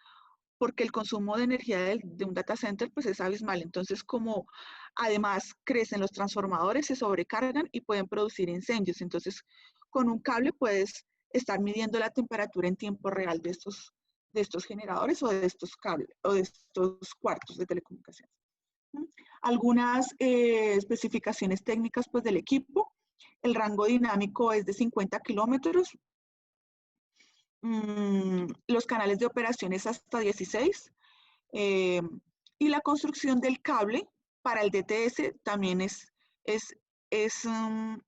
porque el consumo de energía de un data center pues es abismal. Entonces, como además crecen los transformadores, se sobrecargan y pueden producir incendios. Entonces, con un cable puedes estar midiendo la temperatura en tiempo real de estos generadores o de estos cables o de estos cuartos de telecomunicaciones. Algunas especificaciones técnicas pues del equipo. El rango dinámico es de 50 kilómetros. Los canales de operaciones hasta 16. Y la construcción del cable para el DTS también es, es, um,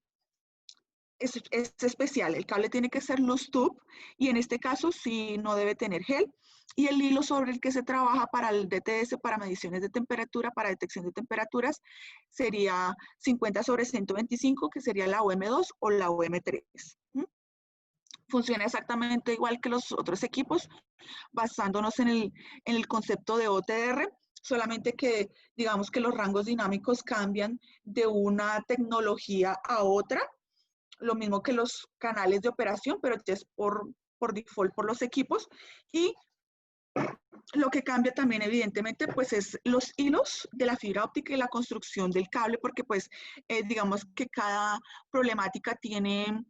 es especial. El cable tiene que ser loose tube y en este caso sí no debe tener gel. Y el hilo sobre el que se trabaja para el DTS, para mediciones de temperatura, para detección de temperaturas, sería 50 sobre 125, que sería la OM2 o la OM3. Funciona exactamente igual que los otros equipos, basándonos en el concepto de OTR, solamente que digamos que los rangos dinámicos cambian de una tecnología a otra, lo mismo que los canales de operación, pero ya es por default por los equipos. Y lo que cambia también evidentemente pues es los hilos de la fibra óptica y la construcción del cable, porque pues digamos que cada problemática tiene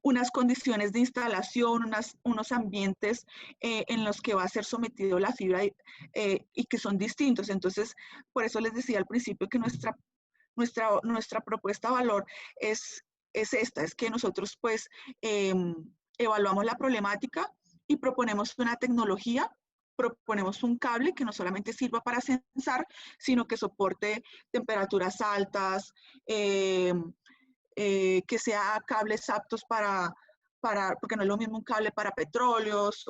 unas condiciones de instalación, unos ambientes en los que va a ser sometido la fibra y que son distintos. Entonces, por eso les decía al principio que nuestra propuesta de valor es esta, es que nosotros pues evaluamos la problemática y proponemos una tecnología proponemos un cable que no solamente sirva para censar, sino que soporte temperaturas altas, que sea cables aptos porque no es lo mismo un cable para petróleos,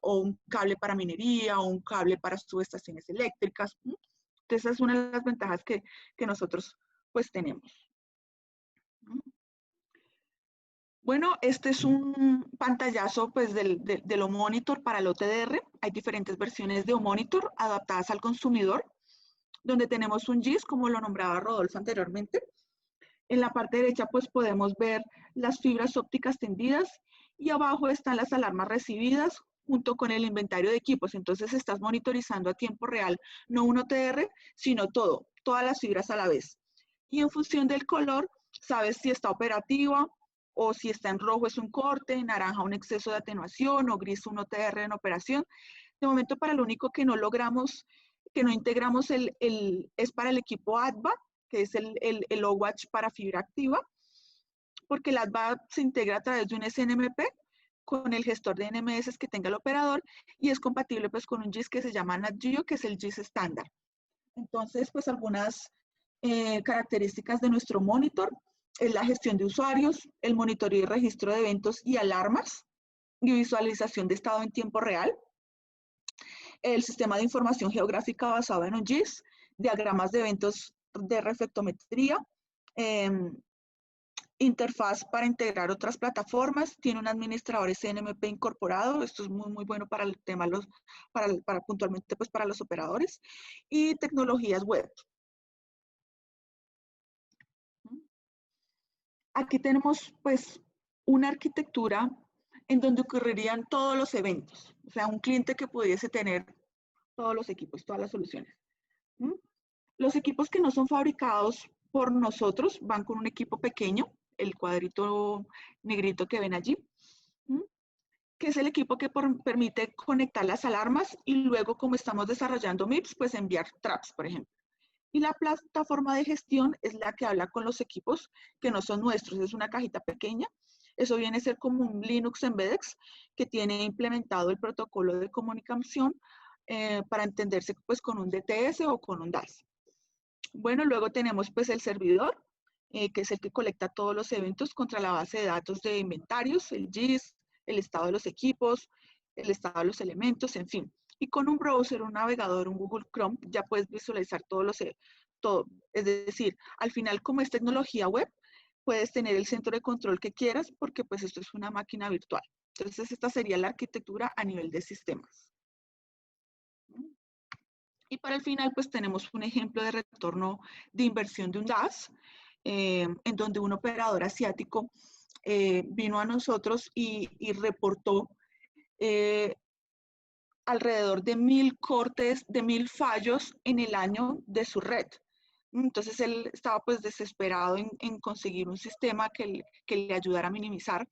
o un cable para minería, o un cable para subestaciones eléctricas. Entonces, esa es una de las ventajas que nosotros pues tenemos. Bueno, este es un pantallazo pues de lo monitor para el OTDR. Hay diferentes versiones de monitor adaptadas al consumidor, donde tenemos un GIS, como lo nombraba Rodolfo anteriormente. En la parte derecha pues podemos ver las fibras ópticas tendidas y abajo están las alarmas recibidas junto con el inventario de equipos. Entonces estás monitorizando a tiempo real, no un OTR, sino todas las fibras a la vez. Y en función del color, sabes si está operativa o si está en rojo es un corte, en naranja un exceso de atenuación o gris un OTR en operación. De momento para lo único que no logramos, que no integramos es para el equipo ADVA, que es el OWatch para fibra activa, porque el ADVA se integra a través de un SNMP con el gestor de NMS que tenga el operador y es compatible pues con un GIS que se llama NatGeo, que es el GIS estándar. Entonces, pues algunas características de nuestro monitor es la gestión de usuarios, el monitoreo y registro de eventos y alarmas y visualización de estado en tiempo real, el sistema de información geográfica basado en un GIS, diagramas de eventos de reflectometría, interfaz para integrar otras plataformas, tiene un administrador SNMP incorporado, esto es muy bueno para el tema, para puntualmente pues para los operadores, y tecnologías web. Aquí tenemos pues una arquitectura en donde ocurrirían todos los eventos, o sea, un cliente que pudiese tener todos los equipos, todas las soluciones. Los equipos que no son fabricados por nosotros van con un equipo pequeño, el cuadrito negrito que ven allí, que es el equipo que permite conectar las alarmas y luego, como estamos desarrollando MIPS, pues enviar traps, por ejemplo. Y la plataforma de gestión es la que habla con los equipos que no son nuestros, es una cajita pequeña. Eso viene a ser como un Linux Embedded que tiene implementado el protocolo de comunicación para entenderse pues con un DTS o con un DAS. Bueno, luego tenemos pues el servidor, que es el que colecta todos los eventos contra la base de datos de inventarios, el GIS, el estado de los equipos, el estado de los elementos, en fin. Y con un browser, un navegador, un Google Chrome, ya puedes visualizar todo. Es decir, al final, como es tecnología web, puedes tener el centro de control que quieras porque pues esto es una máquina virtual. Entonces, esta sería la arquitectura a nivel de sistemas. Y para el final, pues tenemos un ejemplo de retorno de inversión de un DAS, en donde un operador asiático vino a nosotros y reportó alrededor de 1000 cortes, de 1000 fallos en el año de su red. Entonces él estaba pues desesperado en conseguir un sistema que le ayudara a minimizar,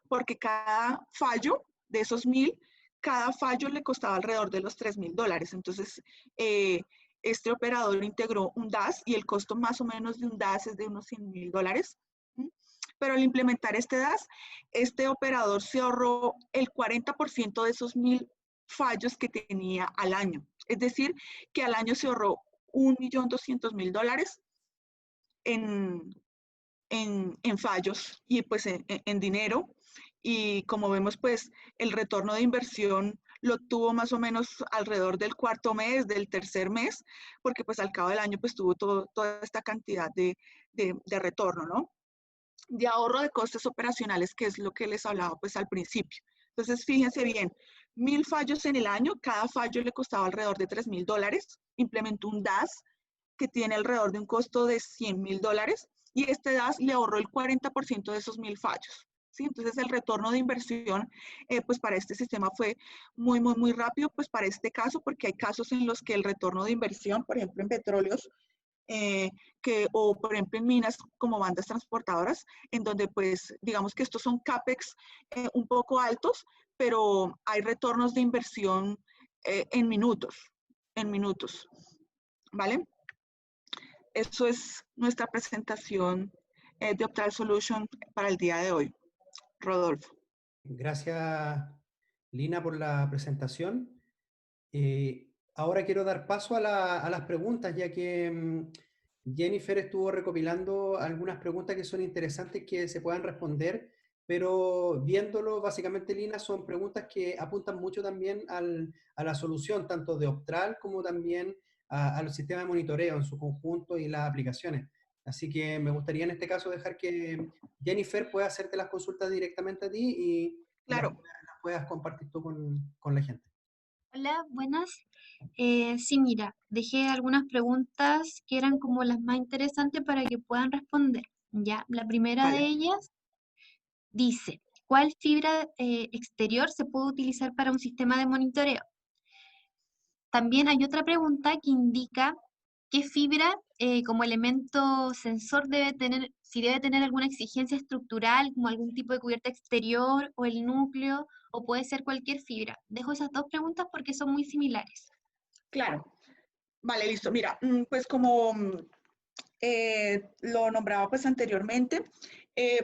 porque cada fallo de esos 1000, cada fallo le costaba alrededor de los $3000. Entonces este operador integró un DAS y el costo más o menos de un DAS es de unos $100,000. Pero al implementar este DAS, este operador se ahorró el 40% de esos 1000 fallos que tenía al año. Es decir, que al año se ahorró $1.200.000 en fallos y pues en dinero. Y como vemos, pues el retorno de inversión lo tuvo más o menos alrededor del cuarto mes, del tercer mes, porque pues al cabo del año pues tuvo toda esta cantidad de retorno, ¿no? De ahorro de costes operacionales, que es lo que les hablaba pues al principio. Entonces, fíjense bien, 1000 fallos en el año, cada fallo le costaba alrededor de $3000, implementó un DAS que tiene alrededor de un costo de $100,000 y este DAS le ahorró el 40% de esos 1000 fallos. ¿Sí? Entonces, el retorno de inversión, pues para este sistema fue muy rápido, pues para este caso, porque hay casos en los que el retorno de inversión, por ejemplo, en petróleos, o por ejemplo en minas como bandas transportadoras, en donde pues digamos que estos son CAPEX un poco altos, pero hay retornos de inversión en minutos, ¿vale? Eso es nuestra presentación de Optal Solution para el día de hoy. Rodolfo. Gracias, Lina, por la presentación. Ahora quiero dar paso a las preguntas, ya que Jennifer estuvo recopilando algunas preguntas que son interesantes que se puedan responder, pero viéndolo, básicamente, Lina, son preguntas que apuntan mucho también a la solución, tanto de Optral como también al sistema de monitoreo en su conjunto y las aplicaciones. Así que me gustaría en este caso dejar que Jennifer pueda hacerte las consultas directamente a ti y Claro, las puedas compartir tú con la gente. Hola, buenas. Sí, mira, dejé algunas preguntas que eran como las más interesantes para que puedan responder. Ya, la primera de Vale. ellas dice, ¿cuál fibra exterior se puede utilizar para un sistema de monitoreo? También hay otra pregunta que indica qué fibra como elemento sensor debe tener, si debe tener alguna exigencia estructural, como algún tipo de cubierta exterior o el núcleo, o puede ser cualquier fibra. Dejo esas dos preguntas porque son muy similares. claro. Vale, listo. Mira, pues como lo nombraba pues anteriormente,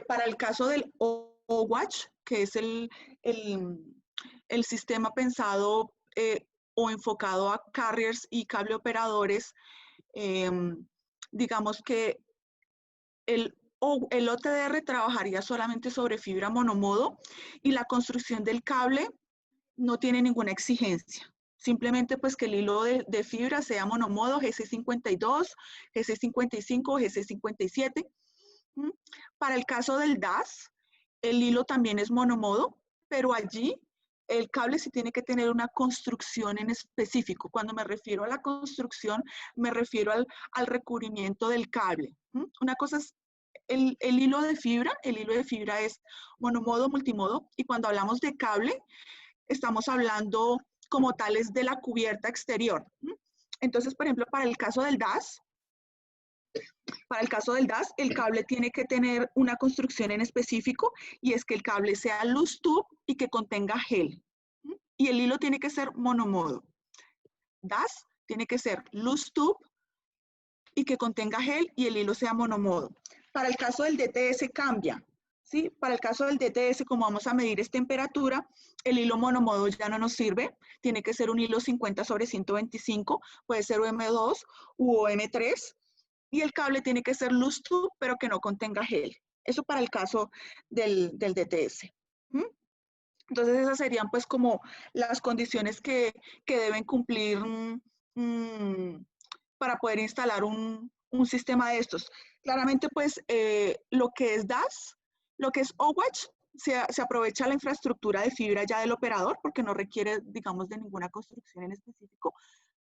para el caso del OWatch, que es el, el sistema pensado o enfocado a carriers y cable operadores, eh, digamos que el OTDR trabajaría solamente sobre fibra monomodo y la construcción del cable no tiene ninguna exigencia. Simplemente pues que el hilo de fibra sea monomodo GC52, GC55 o GC57. ¿Mm? Para el caso del DAS, el hilo también es monomodo, pero allí el cable sí tiene que tener una construcción en específico. Cuando me refiero a la construcción, me refiero al recubrimiento del cable. ¿Mm? Una cosa es el hilo de fibra es monomodo, multimodo, y cuando hablamos de cable, estamos hablando como tales de la cubierta exterior. Entonces, por ejemplo, para el caso del DAS, el cable tiene que tener una construcción en específico y es que el cable sea loose tube y que contenga gel. Y el hilo tiene que ser monomodo. DAS tiene que ser loose tube y que contenga gel y el hilo sea monomodo. Para el caso del DTS cambia. ¿Sí? Para el caso del DTS, como vamos a medir es temperatura, el hilo monomodo ya no nos sirve. Tiene que ser un hilo 50 sobre 125, puede ser OM2 u OM3. Y el cable tiene que ser loose tube, pero que no contenga gel. Eso para el caso del DTS. ¿Mm? Entonces esas serían pues como las condiciones que deben cumplir para poder instalar un sistema de estos. Claramente pues lo que es DAS, lo que es OWatch, se aprovecha la infraestructura de fibra ya del operador porque no requiere, digamos, de ninguna construcción en específico.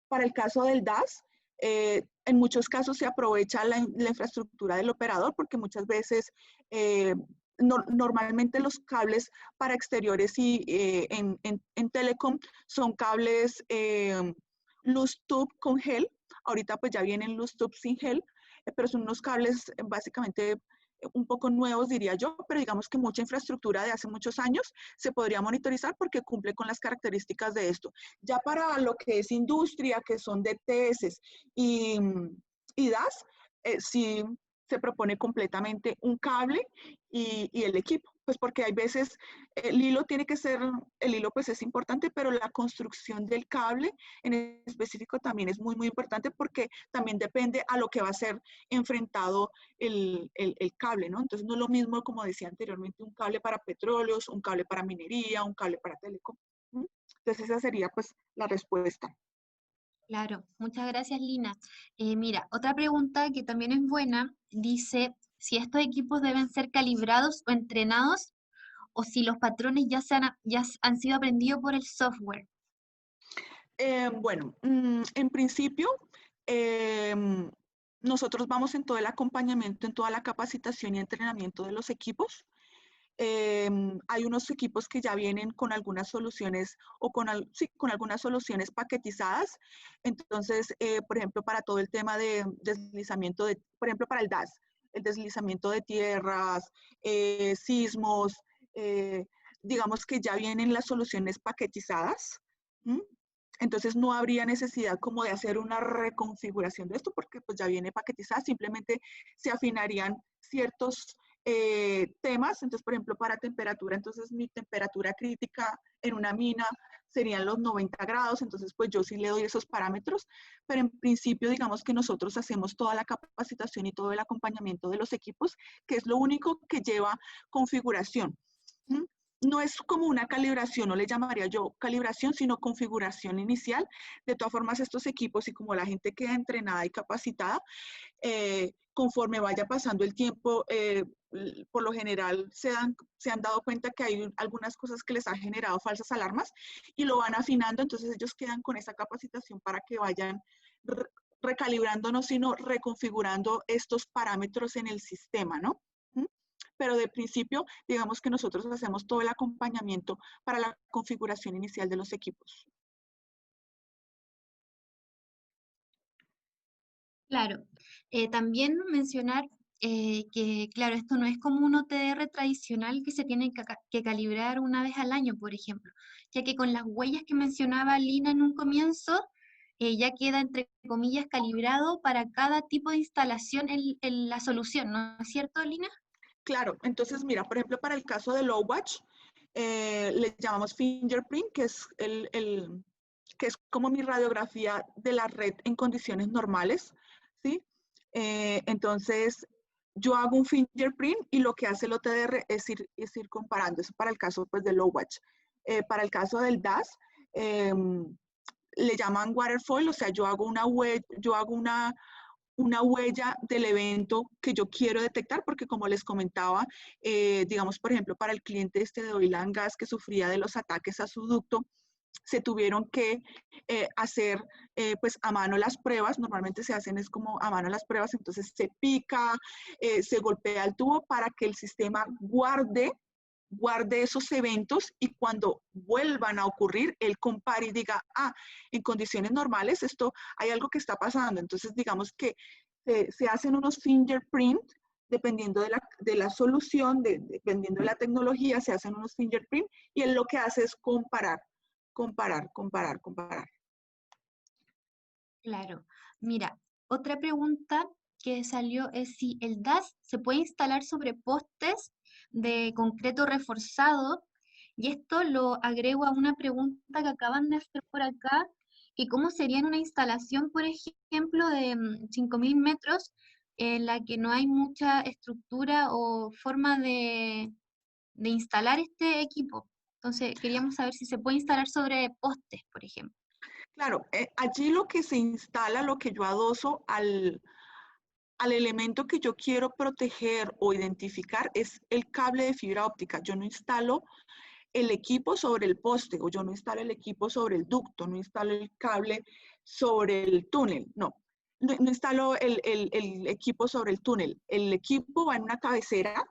Para el caso del DAS, en muchos casos se aprovecha la infraestructura del operador porque muchas veces normalmente los cables para exteriores y en telecom son cables loose tube con gel. Ahorita pues ya vienen loose tube sin gel, pero son unos cables básicamente un poco nuevos, diría yo, pero digamos que mucha infraestructura de hace muchos años se podría monitorizar porque cumple con las características de esto. Ya para lo que es industria, que son DTS y, y DAS, sí se propone completamente un cable y el equipo, pues porque hay veces el hilo tiene que ser, el hilo pues es importante, pero la construcción del cable en específico también es muy, muy importante porque también depende a lo que va a ser enfrentado el cable, ¿no? Entonces no es lo mismo, como decía anteriormente, un cable para petróleos, un cable para minería, un cable para telecom. ¿Mm? Entonces esa sería pues la respuesta. Claro, muchas gracias, Lina. Mira, otra pregunta que también es buena, dice si estos equipos deben ser calibrados o entrenados o si los patrones ya han sido aprendidos por el software. Bueno, en principio, eh, nosotros vamos en todo el acompañamiento, en toda la capacitación y entrenamiento de los equipos. Hay unos equipos que ya vienen con algunas soluciones o sí, con algunas soluciones paquetizadas. Entonces, por ejemplo, para todo el tema de deslizamiento, por ejemplo, para el DAS, el deslizamiento de tierras, sismos, eh, digamos que ya vienen las soluciones paquetizadas. ¿Mm? Entonces no habría necesidad como de hacer una reconfiguración de esto porque pues ya viene paquetizada, simplemente se afinarían ciertos temas. Entonces, por ejemplo, para temperatura, entonces mi temperatura crítica en una mina serían los 90 grados, entonces pues yo sí le doy esos parámetros, pero en principio digamos que nosotros hacemos toda la capacitación y todo el acompañamiento de los equipos, que es lo único que lleva configuración. ¿Mm? No es como una calibración, no le llamaría yo calibración, sino configuración inicial. De todas formas, estos equipos y como la gente queda entrenada y capacitada, conforme vaya pasando el tiempo, por lo general se han dado cuenta que hay algunas cosas que les han generado falsas alarmas y lo van afinando, entonces ellos quedan con esa capacitación para que vayan recalibrando, no, sino reconfigurando estos parámetros en el sistema, ¿no? ¿Mm? Pero de principio, digamos que nosotros hacemos todo el acompañamiento para la configuración inicial de los equipos. Claro. También mencionar que, claro, esto no es como un OTR tradicional que se tiene que calibrar una vez al año, por ejemplo, ya que con las huellas que mencionaba Lina en un comienzo, ya queda, entre comillas, calibrado para cada tipo de instalación en la solución, ¿no es cierto, Lina? Claro, entonces mira, por ejemplo, para el caso de Lowbatch, le llamamos fingerprint, que es que es como mi radiografía de la red en condiciones normales, ¿sí? Entonces, yo hago un fingerprint y lo que hace el OTDR es ir comparando. Eso para el caso pues, de Lowbatch. Para el caso del DAS, le llaman waterfoil, o sea, yo hago una huella del evento que yo quiero detectar, porque como les comentaba, digamos, por ejemplo, para el cliente de Oil and Gas que sufría de los ataques a su ducto, se tuvieron que hacer pues a mano las pruebas, normalmente se hacen es como a mano las pruebas, entonces se pica, se golpea el tubo para que el sistema guarde esos eventos y cuando vuelvan a ocurrir, él compare y diga, ah, en condiciones normales esto, hay algo que está pasando. Entonces, digamos que se hacen unos fingerprint, dependiendo de la solución, dependiendo de la tecnología, se hacen unos fingerprint y él lo que hace es comparar, comparar, comparar, comparar. Claro. Mira, otra pregunta que salió es si el DAS se puede instalar sobre postes de concreto reforzado. Y esto lo agrego a una pregunta que acaban de hacer por acá, que cómo sería en una instalación, por ejemplo, de 5.000 metros, en la que no hay mucha estructura o forma de instalar este equipo. Entonces, queríamos saber si se puede instalar sobre postes, por ejemplo. Claro, allí lo que se instala, lo que yo adoso al elemento que yo quiero proteger o identificar es el cable de fibra óptica. Yo no instalo el equipo sobre el poste o yo no instalo el equipo sobre el ducto, no instalo el cable sobre el túnel, no. No instalo el equipo sobre el túnel. El equipo va en una cabecera,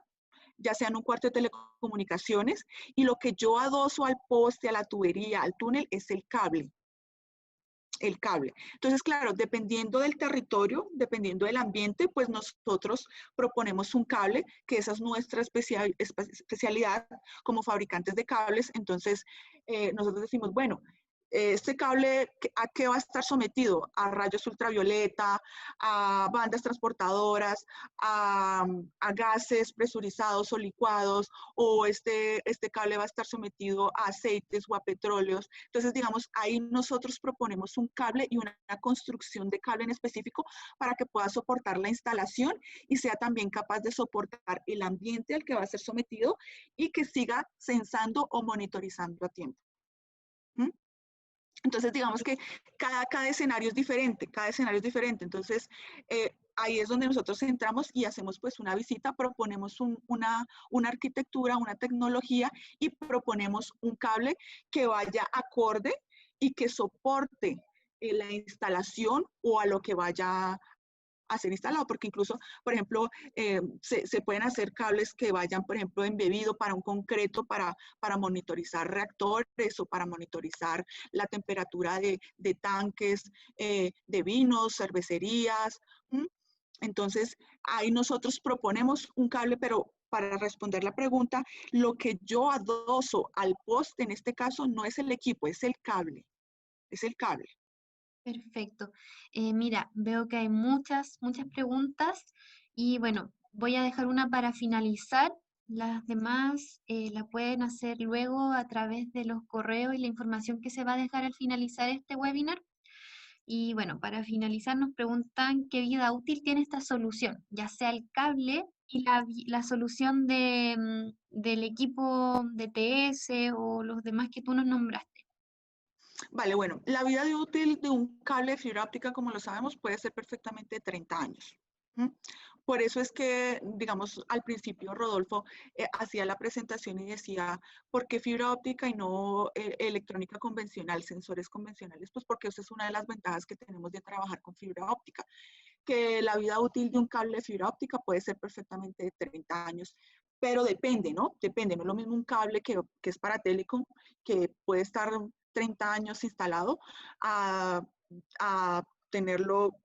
ya sea en un cuarto de telecomunicaciones, y lo que yo adoso al poste, a la tubería, al túnel, es el cable. El cable. Entonces, claro, dependiendo del territorio, dependiendo del ambiente, pues nosotros proponemos un cable, que esa es nuestra especialidad como fabricantes de cables. Entonces, nosotros decimos, bueno, este cable, ¿a qué va a estar sometido? A rayos ultravioleta, a bandas transportadoras, a gases presurizados o licuados, o este cable va a estar sometido a aceites o a petróleos. Entonces, digamos, ahí nosotros proponemos un cable y una construcción de cable en específico para que pueda soportar la instalación y sea también capaz de soportar el ambiente al que va a ser sometido y que siga censando o monitorizando a tiempo. ¿Mm? Entonces, digamos que cada escenario es diferente, cada escenario es diferente. Entonces, ahí es donde nosotros entramos y hacemos pues una visita, proponemos una arquitectura, una tecnología y proponemos un cable que vaya acorde y que soporte la instalación o a lo que vaya a ser instalado, porque incluso, por ejemplo, se pueden hacer cables que vayan, por ejemplo, embebido para un concreto para monitorizar reactores o para monitorizar la temperatura de tanques, de vinos, cervecerías. ¿Mm? Entonces, ahí nosotros proponemos un cable, pero para responder la pregunta, lo que yo adoso al poste en este caso no es el equipo, es el cable. Es el cable. Perfecto. Mira, veo que hay muchas preguntas y bueno, voy a dejar una para finalizar. Las demás la pueden hacer luego a través de los correos y la información que se va a dejar al finalizar este webinar. Y bueno, para finalizar nos preguntan qué vida útil tiene esta solución, ya sea el cable y la solución del equipo de TS o los demás que tú nos nombraste. Vale, bueno, la vida de útil de un cable de fibra óptica, como lo sabemos, puede ser perfectamente 30 años. ¿Mm? Por eso es que, digamos, al principio Rodolfo hacía la presentación y decía, ¿por qué fibra óptica y no electrónica convencional, sensores convencionales? Pues porque esa es una de las ventajas que tenemos de trabajar con fibra óptica, que la vida útil de un cable de fibra óptica puede ser perfectamente de 30 años. Pero depende, ¿no? Depende, no es lo mismo un cable que es para telecom, que puede estar 30 años instalado, a tenerlo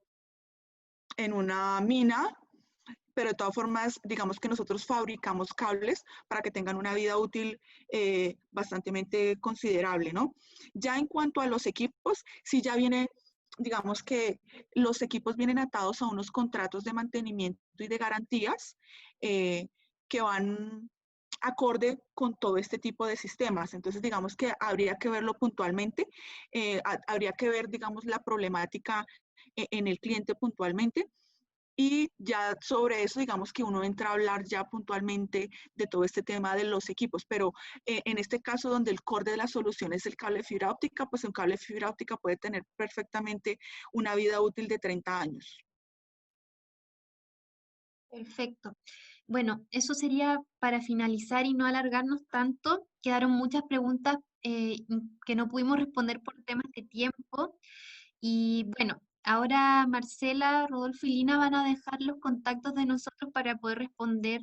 en una mina, pero de todas formas, digamos que nosotros fabricamos cables para que tengan una vida útil bastante considerable, ¿no? Ya en cuanto a los equipos, si ya viene, digamos que los equipos vienen atados a unos contratos de mantenimiento y de garantías que van acorde con todo este tipo de sistemas. Entonces, digamos que habría que verlo puntualmente, habría que ver, digamos, la problemática en el cliente puntualmente. Y ya sobre eso, digamos que uno entra a hablar ya puntualmente de todo este tema de los equipos, pero en este caso donde el core de la solución es el cable de fibra óptica, pues un cable de fibra óptica puede tener perfectamente una vida útil de 30 años. Perfecto. Bueno, eso sería para finalizar y no alargarnos tanto. Quedaron muchas preguntas que no pudimos responder por temas de tiempo. Y bueno, ahora Marcela, Rodolfo y Lina van a dejar los contactos de nosotros para poder responder.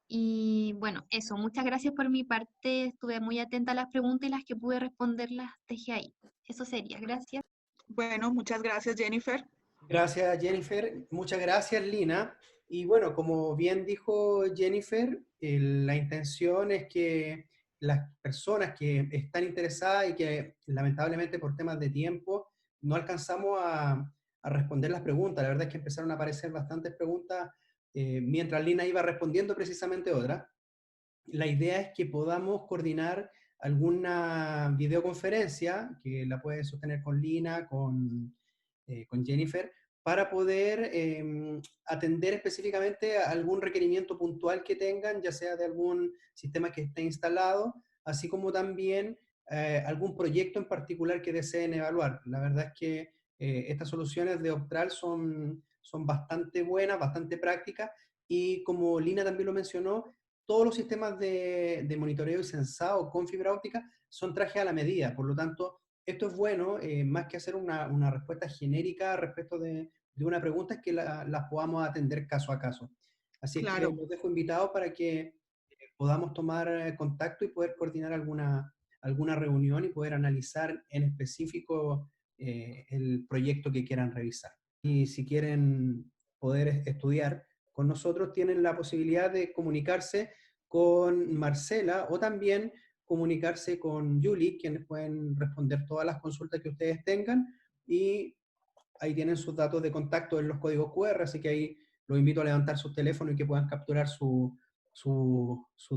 Y bueno, eso, muchas gracias por mi parte. Estuve muy atenta a las preguntas y las que pude responder las dejé ahí. Eso sería, gracias. Bueno, muchas gracias, Jennifer. Gracias, Jennifer. Muchas gracias, Lina. Y bueno, como bien dijo Jennifer, la intención es que las personas que están interesadas y que lamentablemente por temas de tiempo no alcanzamos a responder las preguntas. La verdad es que empezaron a aparecer bastantes preguntas mientras Lina iba respondiendo precisamente otras. La idea es que podamos coordinar alguna videoconferencia que la puede sostener con Lina, con Jennifer, para poder atender específicamente a algún requerimiento puntual que tengan, ya sea de algún sistema que esté instalado, así como también algún proyecto en particular que deseen evaluar. La verdad es que estas soluciones de Optral son bastante buenas, bastante prácticas, y como Lina también lo mencionó, todos los sistemas de monitoreo y sensado con fibra óptica son trajes a la medida, por lo tanto, esto es bueno, más que hacer una respuesta genérica respecto de una pregunta, es que las podamos atender caso a caso. Así es que Claro. los dejo invitados para que podamos tomar contacto y poder coordinar alguna reunión y poder analizar en específico el proyecto que quieran revisar. Y si quieren poder estudiar con nosotros, tienen la posibilidad de comunicarse con Marcela o también comunicarse con Julie, quienes pueden responder todas las consultas que ustedes tengan, y ahí tienen sus datos de contacto en los códigos QR, así que ahí los invito a levantar sus teléfonos y que puedan capturar sus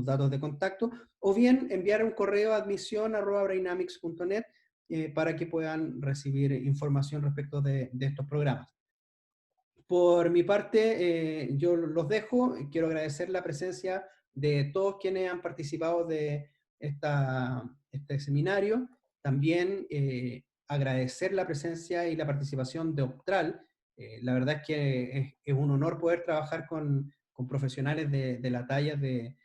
datos de contacto, o bien enviar un correo a admisión@brainamics.net para que puedan recibir información respecto de estos programas. Por mi parte, yo los dejo. Quiero agradecer la presencia de todos quienes han participado de este seminario. También agradecer la presencia y la participación de Optral. La verdad es que es un honor poder trabajar con profesionales de la talla de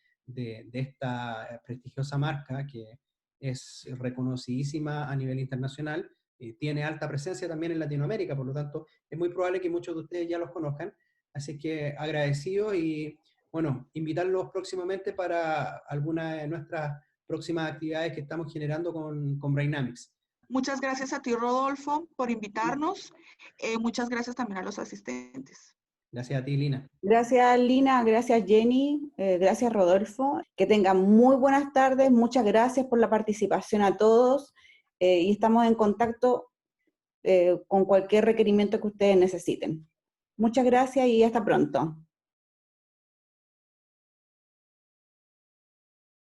esta prestigiosa marca, que es reconocidísima a nivel internacional. Tiene alta presencia también en Latinoamérica, por lo tanto, es muy probable que muchos de ustedes ya los conozcan. Así que agradecido y, bueno, invitarlos próximamente para alguna de nuestras próximas actividades que estamos generando con Brainamics. Muchas gracias a ti, Rodolfo, por invitarnos. Muchas gracias también a los asistentes. Gracias a ti, Lina. Gracias, Lina. Gracias, Jenny. Gracias, Rodolfo. Que tengan muy buenas tardes. Muchas gracias por la participación a todos. Y estamos en contacto con cualquier requerimiento que ustedes necesiten. Muchas gracias y hasta pronto.